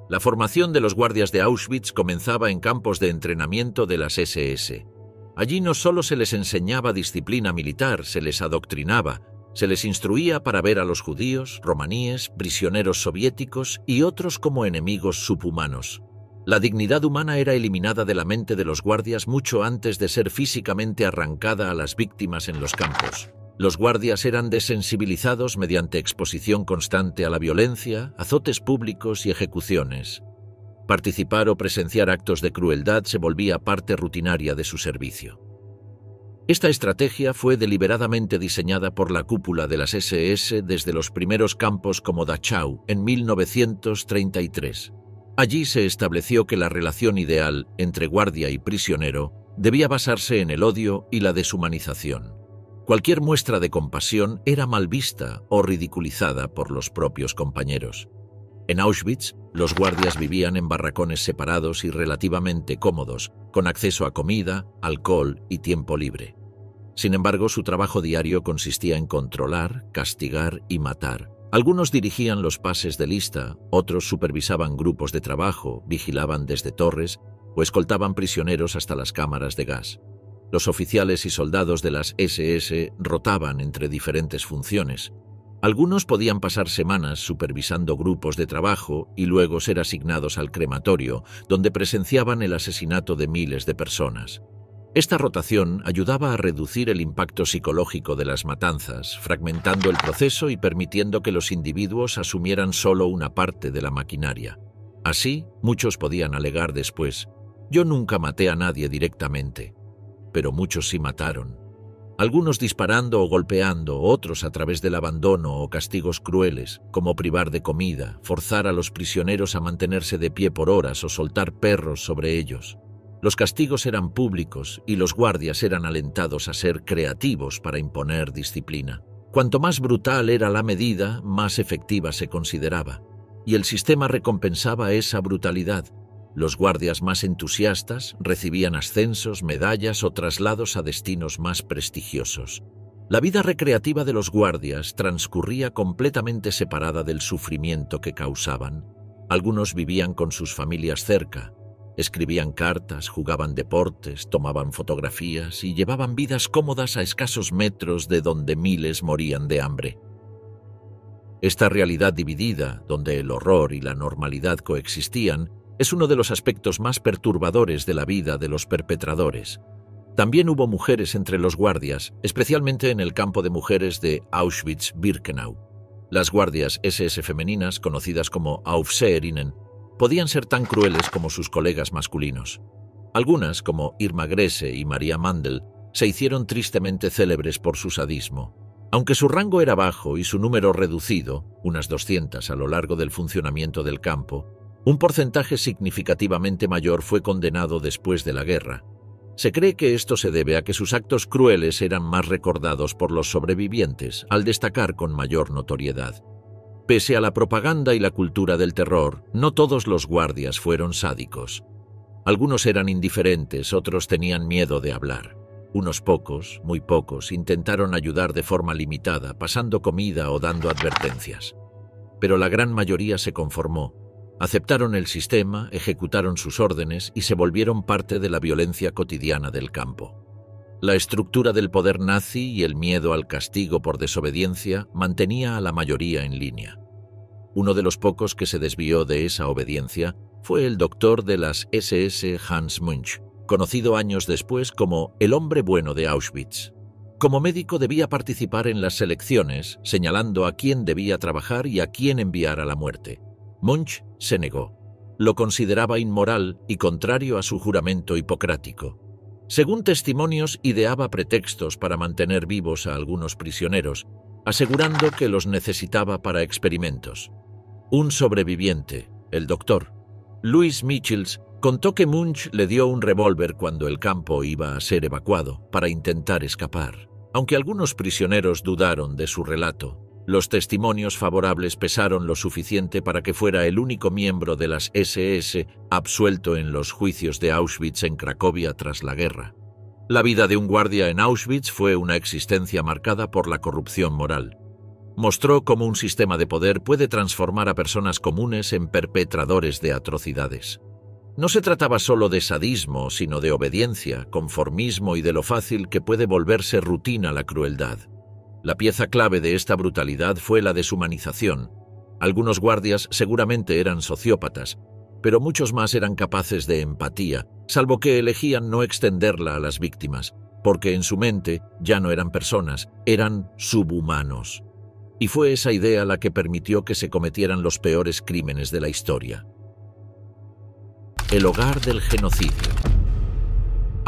La formación de los guardias de Auschwitz comenzaba en campos de entrenamiento de las SS. Allí no solo se les enseñaba disciplina militar, se les adoctrinaba, se les instruía para ver a los judíos, romaníes, prisioneros soviéticos y otros como enemigos subhumanos. La dignidad humana era eliminada de la mente de los guardias mucho antes de ser físicamente arrancada a las víctimas en los campos. Los guardias eran desensibilizados mediante exposición constante a la violencia, azotes públicos y ejecuciones. Participar o presenciar actos de crueldad se volvía parte rutinaria de su servicio. Esta estrategia fue deliberadamente diseñada por la cúpula de las SS desde los primeros campos como Dachau en 1933. Allí se estableció que la relación ideal entre guardia y prisionero debía basarse en el odio y la deshumanización. Cualquier muestra de compasión era mal vista o ridiculizada por los propios compañeros. En Auschwitz, los guardias vivían en barracones separados y relativamente cómodos, con acceso a comida, alcohol y tiempo libre. Sin embargo, su trabajo diario consistía en controlar, castigar y matar. Algunos dirigían los pases de lista, otros supervisaban grupos de trabajo, vigilaban desde torres o escoltaban prisioneros hasta las cámaras de gas. Los oficiales y soldados de las SS rotaban entre diferentes funciones. Algunos podían pasar semanas supervisando grupos de trabajo y luego ser asignados al crematorio, donde presenciaban el asesinato de miles de personas. Esta rotación ayudaba a reducir el impacto psicológico de las matanzas, fragmentando el proceso y permitiendo que los individuos asumieran solo una parte de la maquinaria. Así, muchos podían alegar después: «Yo nunca maté a nadie directamente», pero muchos sí mataron. Algunos disparando o golpeando, otros a través del abandono o castigos crueles, como privar de comida, forzar a los prisioneros a mantenerse de pie por horas o soltar perros sobre ellos. Los castigos eran públicos y los guardias eran alentados a ser creativos para imponer disciplina. Cuanto más brutal era la medida, más efectiva se consideraba, y el sistema recompensaba esa brutalidad. Los guardias más entusiastas recibían ascensos, medallas o traslados a destinos más prestigiosos. La vida recreativa de los guardias transcurría completamente separada del sufrimiento que causaban. Algunos vivían con sus familias cerca, escribían cartas, jugaban deportes, tomaban fotografías y llevaban vidas cómodas a escasos metros de donde miles morían de hambre. Esta realidad dividida, donde el horror y la normalidad coexistían, es uno de los aspectos más perturbadores de la vida de los perpetradores. También hubo mujeres entre los guardias, especialmente en el campo de mujeres de Auschwitz-Birkenau. Las guardias SS femeninas, conocidas como Aufseherinnen, podían ser tan crueles como sus colegas masculinos. Algunas, como Irma Grese y María Mandel, se hicieron tristemente célebres por su sadismo. Aunque su rango era bajo y su número reducido, unas 200 a lo largo del funcionamiento del campo, un porcentaje significativamente mayor fue condenado después de la guerra. Se cree que esto se debe a que sus actos crueles eran más recordados por los sobrevivientes, al destacar con mayor notoriedad. Pese a la propaganda y la cultura del terror, no todos los guardias fueron sádicos. Algunos eran indiferentes, otros tenían miedo de hablar. Unos pocos, muy pocos, intentaron ayudar de forma limitada, pasando comida o dando advertencias. Pero la gran mayoría se conformó. Aceptaron el sistema, ejecutaron sus órdenes y se volvieron parte de la violencia cotidiana del campo. La estructura del poder nazi y el miedo al castigo por desobediencia mantenía a la mayoría en línea. Uno de los pocos que se desvió de esa obediencia fue el doctor de las SS Hans Münch, conocido años después como el hombre bueno de Auschwitz. Como médico debía participar en las selecciones, señalando a quién debía trabajar y a quién enviar a la muerte. Münch se negó. Lo consideraba inmoral y contrario a su juramento hipocrático. Según testimonios, ideaba pretextos para mantener vivos a algunos prisioneros, asegurando que los necesitaba para experimentos. Un sobreviviente, el doctor Louis Michels, contó que Münch le dio un revólver cuando el campo iba a ser evacuado para intentar escapar. Aunque algunos prisioneros dudaron de su relato, los testimonios favorables pesaron lo suficiente para que fuera el único miembro de las SS absuelto en los juicios de Auschwitz en Cracovia tras la guerra. La vida de un guardia en Auschwitz fue una existencia marcada por la corrupción moral. Mostró cómo un sistema de poder puede transformar a personas comunes en perpetradores de atrocidades. No se trataba solo de sadismo, sino de obediencia, conformismo y de lo fácil que puede volverse rutina la crueldad. La pieza clave de esta brutalidad fue la deshumanización. Algunos guardias seguramente eran sociópatas, pero muchos más eran capaces de empatía, salvo que elegían no extenderla a las víctimas, porque en su mente ya no eran personas, eran subhumanos. Y fue esa idea la que permitió que se cometieran los peores crímenes de la historia. El hogar del genocidio.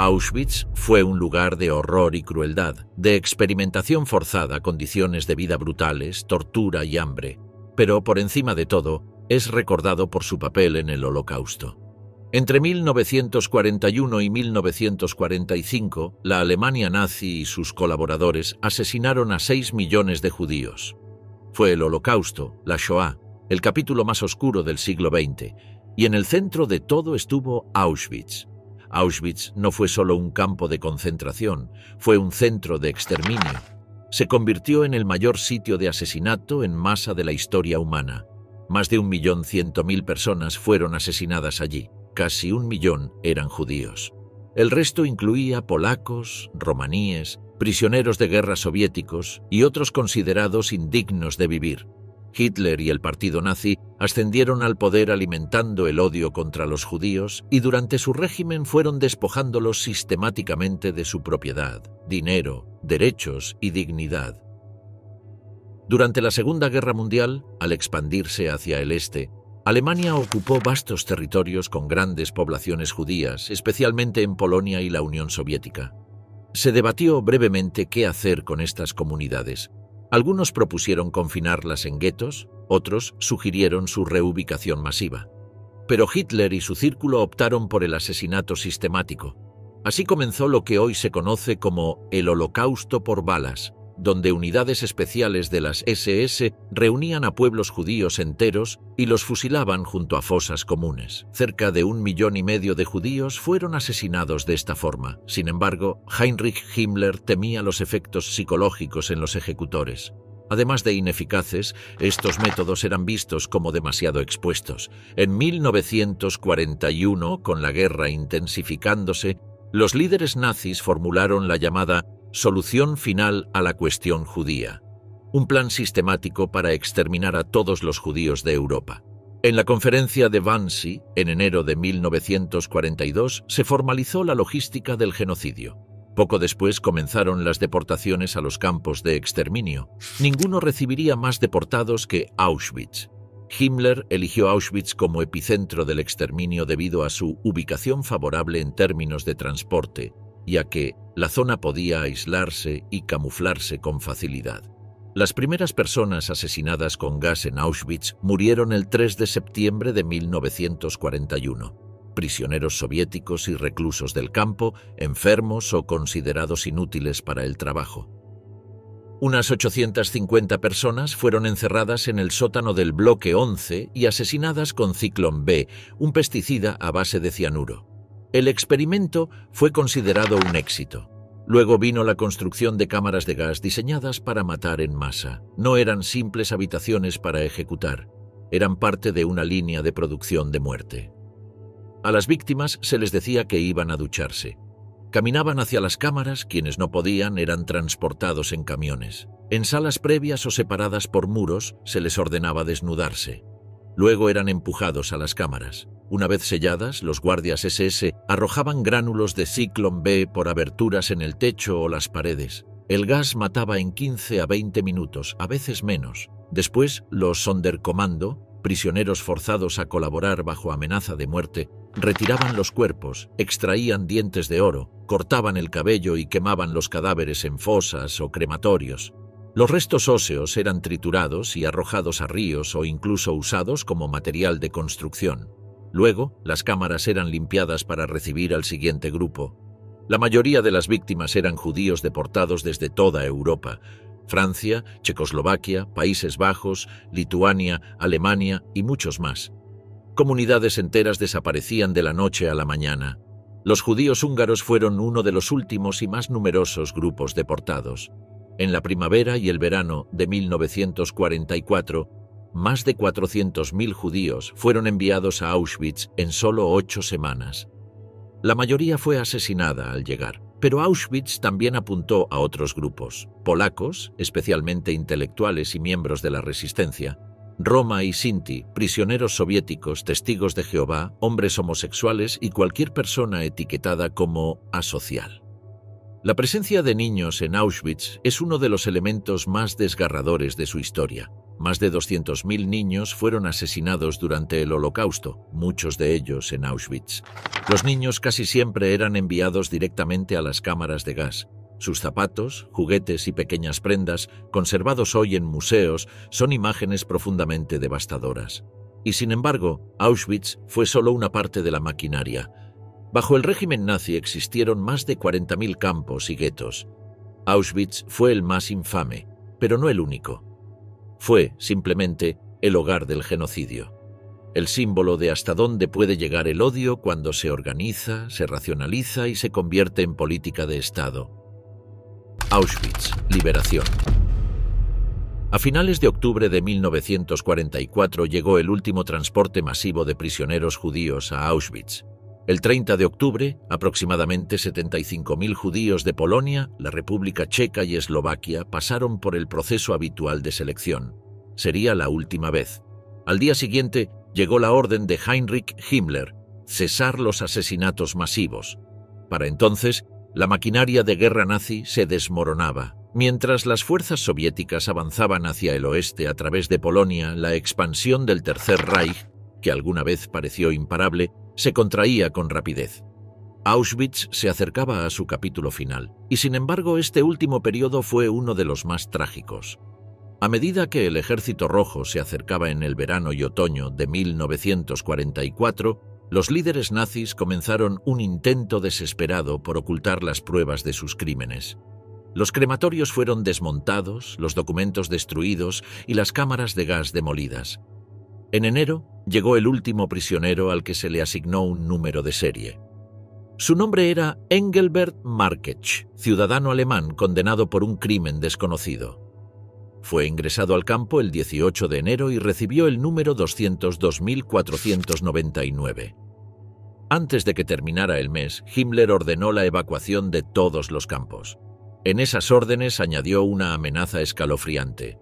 Auschwitz fue un lugar de horror y crueldad, de experimentación forzada, condiciones de vida brutales, tortura y hambre, pero por encima de todo, es recordado por su papel en el Holocausto. Entre 1941 y 1945, la Alemania nazi y sus colaboradores asesinaron a 6 millones de judíos. Fue el Holocausto, la Shoah, el capítulo más oscuro del siglo XX, y en el centro de todo estuvo Auschwitz. Auschwitz no fue solo un campo de concentración, fue un centro de exterminio. Se convirtió en el mayor sitio de asesinato en masa de la historia humana. Más de 1.100.000 personas fueron asesinadas allí. Casi 1 millón eran judíos. El resto incluía polacos, romaníes, prisioneros de guerra soviéticos y otros considerados indignos de vivir. Hitler y el partido nazi ascendieron al poder alimentando el odio contra los judíos y durante su régimen fueron despojándolos sistemáticamente de su propiedad, dinero, derechos y dignidad. Durante la Segunda Guerra Mundial, al expandirse hacia el este, Alemania ocupó vastos territorios con grandes poblaciones judías, especialmente en Polonia y la Unión Soviética. Se debatió brevemente qué hacer con estas comunidades. Algunos propusieron confinarlas en guetos, otros sugirieron su reubicación masiva. Pero Hitler y su círculo optaron por el asesinato sistemático. Así comenzó lo que hoy se conoce como el Holocausto por balas, donde unidades especiales de las SS reunían a pueblos judíos enteros y los fusilaban junto a fosas comunes. Cerca de 1,5 millones de judíos fueron asesinados de esta forma. Sin embargo, Heinrich Himmler temía los efectos psicológicos en los ejecutores. Además de ineficaces, estos métodos eran vistos como demasiado expuestos. En 1941, con la guerra intensificándose, los líderes nazis formularon la llamada Solución Final a la Cuestión Judía, un plan sistemático para exterminar a todos los judíos de Europa. En la conferencia de Wannsee, en enero de 1942, se formalizó la logística del genocidio. Poco después comenzaron las deportaciones a los campos de exterminio. Ninguno recibiría más deportados que Auschwitz. Himmler eligió Auschwitz como epicentro del exterminio debido a su ubicación favorable en términos de transporte, ya que la zona podía aislarse y camuflarse con facilidad. Las primeras personas asesinadas con gas en Auschwitz murieron el 3 de septiembre de 1941. Prisioneros soviéticos y reclusos del campo, enfermos o considerados inútiles para el trabajo. Unas 850 personas fueron encerradas en el sótano del bloque 11 y asesinadas con Ciclón B, un pesticida a base de cianuro. El experimento fue considerado un éxito. Luego vino la construcción de cámaras de gas diseñadas para matar en masa. No eran simples habitaciones para ejecutar, eran parte de una línea de producción de muerte. A las víctimas se les decía que iban a ducharse. Caminaban hacia las cámaras, quienes no podían eran transportados en camiones. En salas previas o separadas por muros se les ordenaba desnudarse. Luego eran empujados a las cámaras. Una vez selladas, los guardias SS arrojaban gránulos de Ciclón B por aberturas en el techo o las paredes. El gas mataba en 15 a 20 minutos, a veces menos. Después, los Sonderkommando, prisioneros forzados a colaborar bajo amenaza de muerte, retiraban los cuerpos, extraían dientes de oro, cortaban el cabello y quemaban los cadáveres en fosas o crematorios. Los restos óseos eran triturados y arrojados a ríos o incluso usados como material de construcción. Luego, las cámaras eran limpiadas para recibir al siguiente grupo. La mayoría de las víctimas eran judíos deportados desde toda Europa: Francia, Checoslovaquia, Países Bajos, Lituania, Alemania y muchos más. Comunidades enteras desaparecían de la noche a la mañana. Los judíos húngaros fueron uno de los últimos y más numerosos grupos deportados. En la primavera y el verano de 1944, más de 400.000 judíos fueron enviados a Auschwitz en solo 8 semanas. La mayoría fue asesinada al llegar, pero Auschwitz también apuntó a otros grupos: polacos, especialmente intelectuales y miembros de la resistencia; Roma y Sinti, prisioneros soviéticos, testigos de Jehová, hombres homosexuales y cualquier persona etiquetada como asocial. La presencia de niños en Auschwitz es uno de los elementos más desgarradores de su historia. Más de 200.000 niños fueron asesinados durante el Holocausto, muchos de ellos en Auschwitz. Los niños casi siempre eran enviados directamente a las cámaras de gas. Sus zapatos, juguetes y pequeñas prendas, conservados hoy en museos, son imágenes profundamente devastadoras. Y sin embargo, Auschwitz fue solo una parte de la maquinaria. Bajo el régimen nazi existieron más de 40.000 campos y guetos. Auschwitz fue el más infame, pero no el único. Fue, simplemente, el hogar del genocidio. El símbolo de hasta dónde puede llegar el odio cuando se organiza, se racionaliza y se convierte en política de Estado. Auschwitz, liberación. A finales de octubre de 1944 llegó el último transporte masivo de prisioneros judíos a Auschwitz. El 30 de octubre, aproximadamente 75.000 judíos de Polonia, la República Checa y Eslovaquia pasaron por el proceso habitual de selección. Sería la última vez. Al día siguiente, llegó la orden de Heinrich Himmler: cesar los asesinatos masivos. Para entonces, la maquinaria de guerra nazi se desmoronaba. Mientras las fuerzas soviéticas avanzaban hacia el oeste a través de Polonia, la expansión del Tercer Reich, que alguna vez pareció imparable, se contraía con rapidez. Auschwitz se acercaba a su capítulo final, y sin embargo este último periodo fue uno de los más trágicos. A medida que el Ejército Rojo se acercaba en el verano y otoño de 1944, los líderes nazis comenzaron un intento desesperado por ocultar las pruebas de sus crímenes. Los crematorios fueron desmontados, los documentos destruidos y las cámaras de gas demolidas. En enero llegó el último prisionero al que se le asignó un número de serie. Su nombre era Engelbert Markech, ciudadano alemán condenado por un crimen desconocido. Fue ingresado al campo el 18 de enero y recibió el número 202.499. Antes de que terminara el mes, Himmler ordenó la evacuación de todos los campos. En esas órdenes añadió una amenaza escalofriante: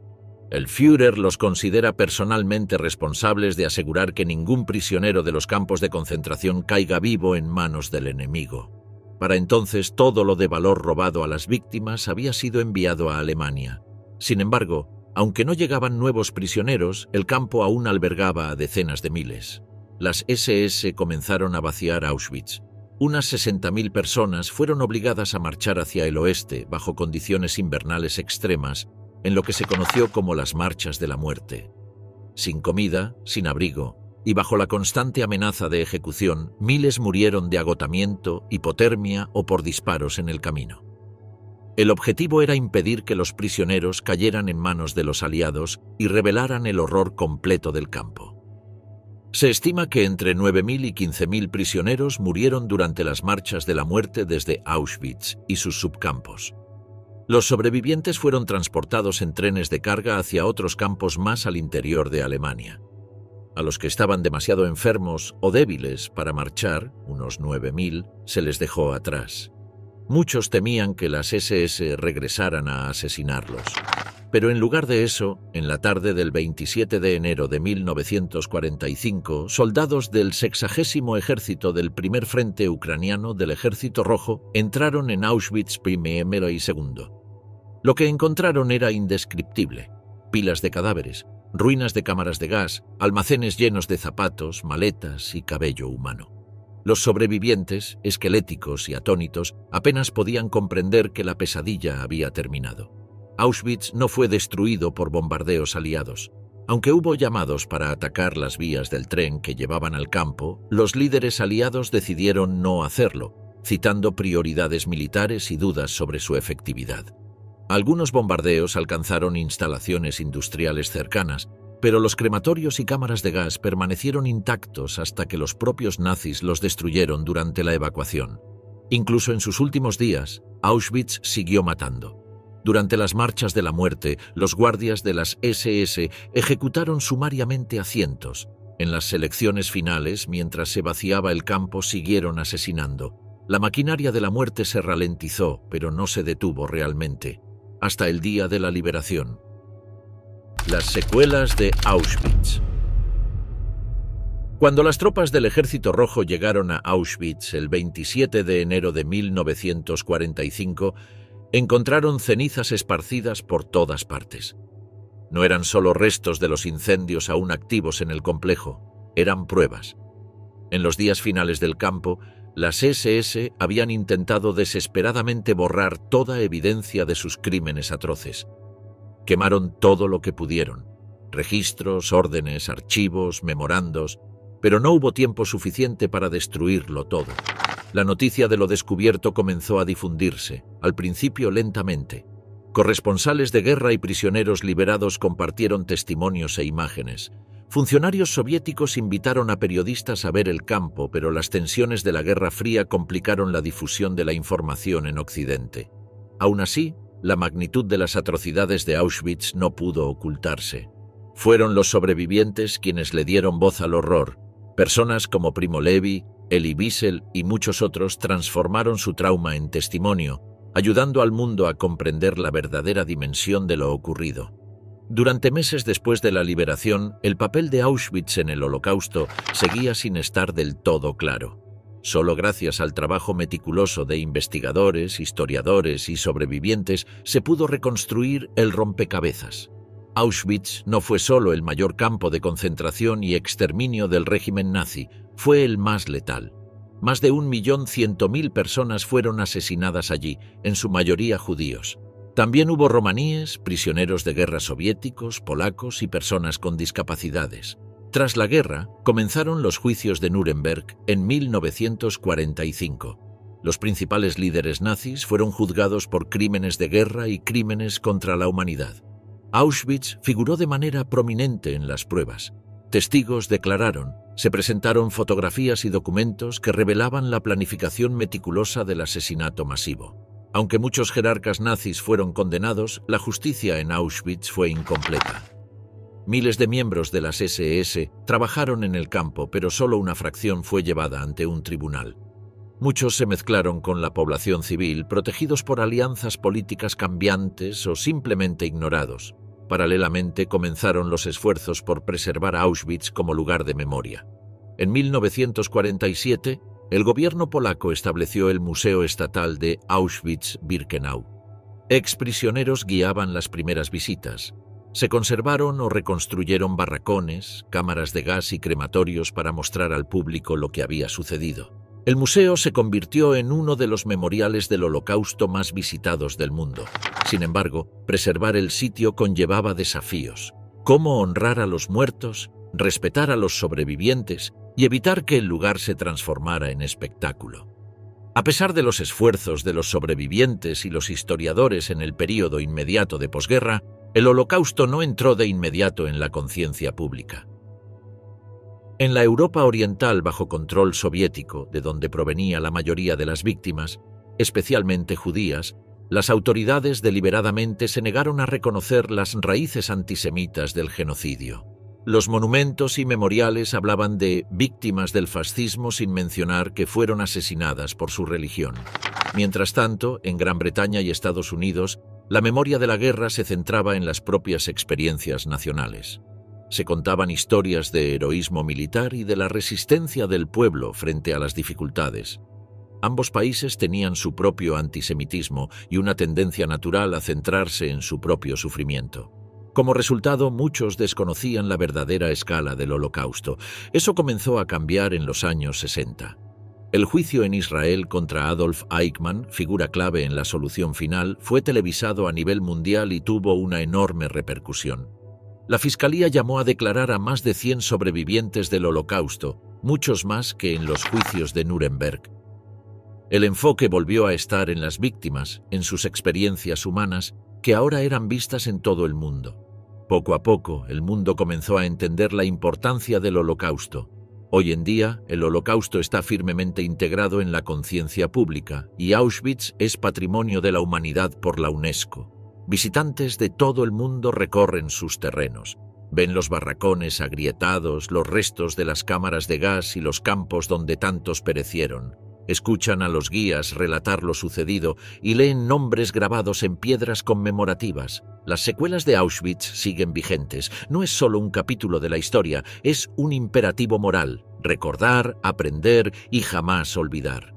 El Führer los considera personalmente responsables de asegurar que ningún prisionero de los campos de concentración caiga vivo en manos del enemigo. Para entonces, todo lo de valor robado a las víctimas había sido enviado a Alemania. Sin embargo, aunque no llegaban nuevos prisioneros, el campo aún albergaba a decenas de miles. Las SS comenzaron a vaciar Auschwitz. Unas 60.000 personas fueron obligadas a marchar hacia el oeste bajo condiciones invernales extremas, en lo que se conoció como las marchas de la muerte. Sin comida, sin abrigo y bajo la constante amenaza de ejecución, miles murieron de agotamiento, hipotermia o por disparos en el camino. El objetivo era impedir que los prisioneros cayeran en manos de los aliados y revelaran el horror completo del campo. Se estima que entre 9.000 y 15.000 prisioneros murieron durante las marchas de la muerte desde Auschwitz y sus subcampos. Los sobrevivientes fueron transportados en trenes de carga hacia otros campos más al interior de Alemania. A los que estaban demasiado enfermos o débiles para marchar, unos 9.000, se les dejó atrás. Muchos temían que las SS regresaran a asesinarlos. Pero en lugar de eso, en la tarde del 27 de enero de 1945, soldados del 60º Ejército del Primer Frente Ucraniano del Ejército Rojo entraron en Auschwitz I y II. Lo que encontraron era indescriptible: pilas de cadáveres, ruinas de cámaras de gas, almacenes llenos de zapatos, maletas y cabello humano. Los sobrevivientes, esqueléticos y atónitos, apenas podían comprender que la pesadilla había terminado. Auschwitz no fue destruido por bombardeos aliados. Aunque hubo llamados para atacar las vías del tren que llevaban al campo, los líderes aliados decidieron no hacerlo, citando prioridades militares y dudas sobre su efectividad. Algunos bombardeos alcanzaron instalaciones industriales cercanas, pero los crematorios y cámaras de gas permanecieron intactos hasta que los propios nazis los destruyeron durante la evacuación. Incluso en sus últimos días, Auschwitz siguió matando. Durante las marchas de la muerte, los guardias de las SS ejecutaron sumariamente a cientos. En las selecciones finales, mientras se vaciaba el campo, siguieron asesinando. La maquinaria de la muerte se ralentizó, pero no se detuvo realmente, hasta el día de la liberación. Las secuelas de Auschwitz. Cuando las tropas del Ejército Rojo llegaron a Auschwitz el 27 de enero de 1945, encontraron cenizas esparcidas por todas partes. No eran solo restos de los incendios aún activos en el complejo, eran pruebas. En los días finales del campo, las SS habían intentado desesperadamente borrar toda evidencia de sus crímenes atroces. Quemaron todo lo que pudieron: registros, órdenes, archivos, memorandos, pero no hubo tiempo suficiente para destruirlo todo. La noticia de lo descubierto comenzó a difundirse, al principio lentamente. Corresponsales de guerra y prisioneros liberados compartieron testimonios e imágenes. Funcionarios soviéticos invitaron a periodistas a ver el campo, pero las tensiones de la Guerra Fría complicaron la difusión de la información en Occidente. Aún así, la magnitud de las atrocidades de Auschwitz no pudo ocultarse. Fueron los sobrevivientes quienes le dieron voz al horror. Personas como Primo Levi, Elie Wiesel y muchos otros transformaron su trauma en testimonio, ayudando al mundo a comprender la verdadera dimensión de lo ocurrido. Durante meses después de la liberación, el papel de Auschwitz en el Holocausto seguía sin estar del todo claro. Solo gracias al trabajo meticuloso de investigadores, historiadores y sobrevivientes se pudo reconstruir el rompecabezas. Auschwitz no fue solo el mayor campo de concentración y exterminio del régimen nazi, fue el más letal. Más de 1.100.000 personas fueron asesinadas allí, en su mayoría judíos. También hubo romaníes, prisioneros de guerra soviéticos, polacos y personas con discapacidades. Tras la guerra, comenzaron los juicios de Nuremberg en 1945. Los principales líderes nazis fueron juzgados por crímenes de guerra y crímenes contra la humanidad. Auschwitz figuró de manera prominente en las pruebas. Testigos declararon, se presentaron fotografías y documentos que revelaban la planificación meticulosa del asesinato masivo. Aunque muchos jerarcas nazis fueron condenados, la justicia en Auschwitz fue incompleta. Miles de miembros de las SS trabajaron en el campo, pero solo una fracción fue llevada ante un tribunal. Muchos se mezclaron con la población civil, protegidos por alianzas políticas cambiantes o simplemente ignorados. Paralelamente comenzaron los esfuerzos por preservar Auschwitz como lugar de memoria. En 1947, el gobierno polaco estableció el Museo Estatal de Auschwitz-Birkenau. Exprisioneros guiaban las primeras visitas. Se conservaron o reconstruyeron barracones, cámaras de gas y crematorios para mostrar al público lo que había sucedido. El museo se convirtió en uno de los memoriales del Holocausto más visitados del mundo. Sin embargo, preservar el sitio conllevaba desafíos. Cómo honrar a los muertos, respetar a los sobrevivientes y evitar que el lugar se transformara en espectáculo. A pesar de los esfuerzos de los sobrevivientes y los historiadores en el período inmediato de posguerra, el Holocausto no entró de inmediato en la conciencia pública. En la Europa oriental bajo control soviético, de donde provenía la mayoría de las víctimas, especialmente judías, las autoridades deliberadamente se negaron a reconocer las raíces antisemitas del genocidio. Los monumentos y memoriales hablaban de víctimas del fascismo sin mencionar que fueron asesinadas por su religión. Mientras tanto, en Gran Bretaña y Estados Unidos, la memoria de la guerra se centraba en las propias experiencias nacionales. Se contaban historias de heroísmo militar y de la resistencia del pueblo frente a las dificultades. Ambos países tenían su propio antisemitismo y una tendencia natural a centrarse en su propio sufrimiento. Como resultado, muchos desconocían la verdadera escala del Holocausto. Eso comenzó a cambiar en los años 60. El juicio en Israel contra Adolf Eichmann, figura clave en la solución final, fue televisado a nivel mundial y tuvo una enorme repercusión. La Fiscalía llamó a declarar a más de 100 sobrevivientes del Holocausto, muchos más que en los juicios de Nuremberg. El enfoque volvió a estar en las víctimas, en sus experiencias humanas, que ahora eran vistas en todo el mundo. Poco a poco, el mundo comenzó a entender la importancia del Holocausto. Hoy en día, el Holocausto está firmemente integrado en la conciencia pública y Auschwitz es Patrimonio de la Humanidad por la UNESCO. Visitantes de todo el mundo recorren sus terrenos. Ven los barracones agrietados, los restos de las cámaras de gas y los campos donde tantos perecieron. Escuchan a los guías relatar lo sucedido y leen nombres grabados en piedras conmemorativas. Las secuelas de Auschwitz siguen vigentes. No es solo un capítulo de la historia, es un imperativo moral: recordar, aprender y jamás olvidar.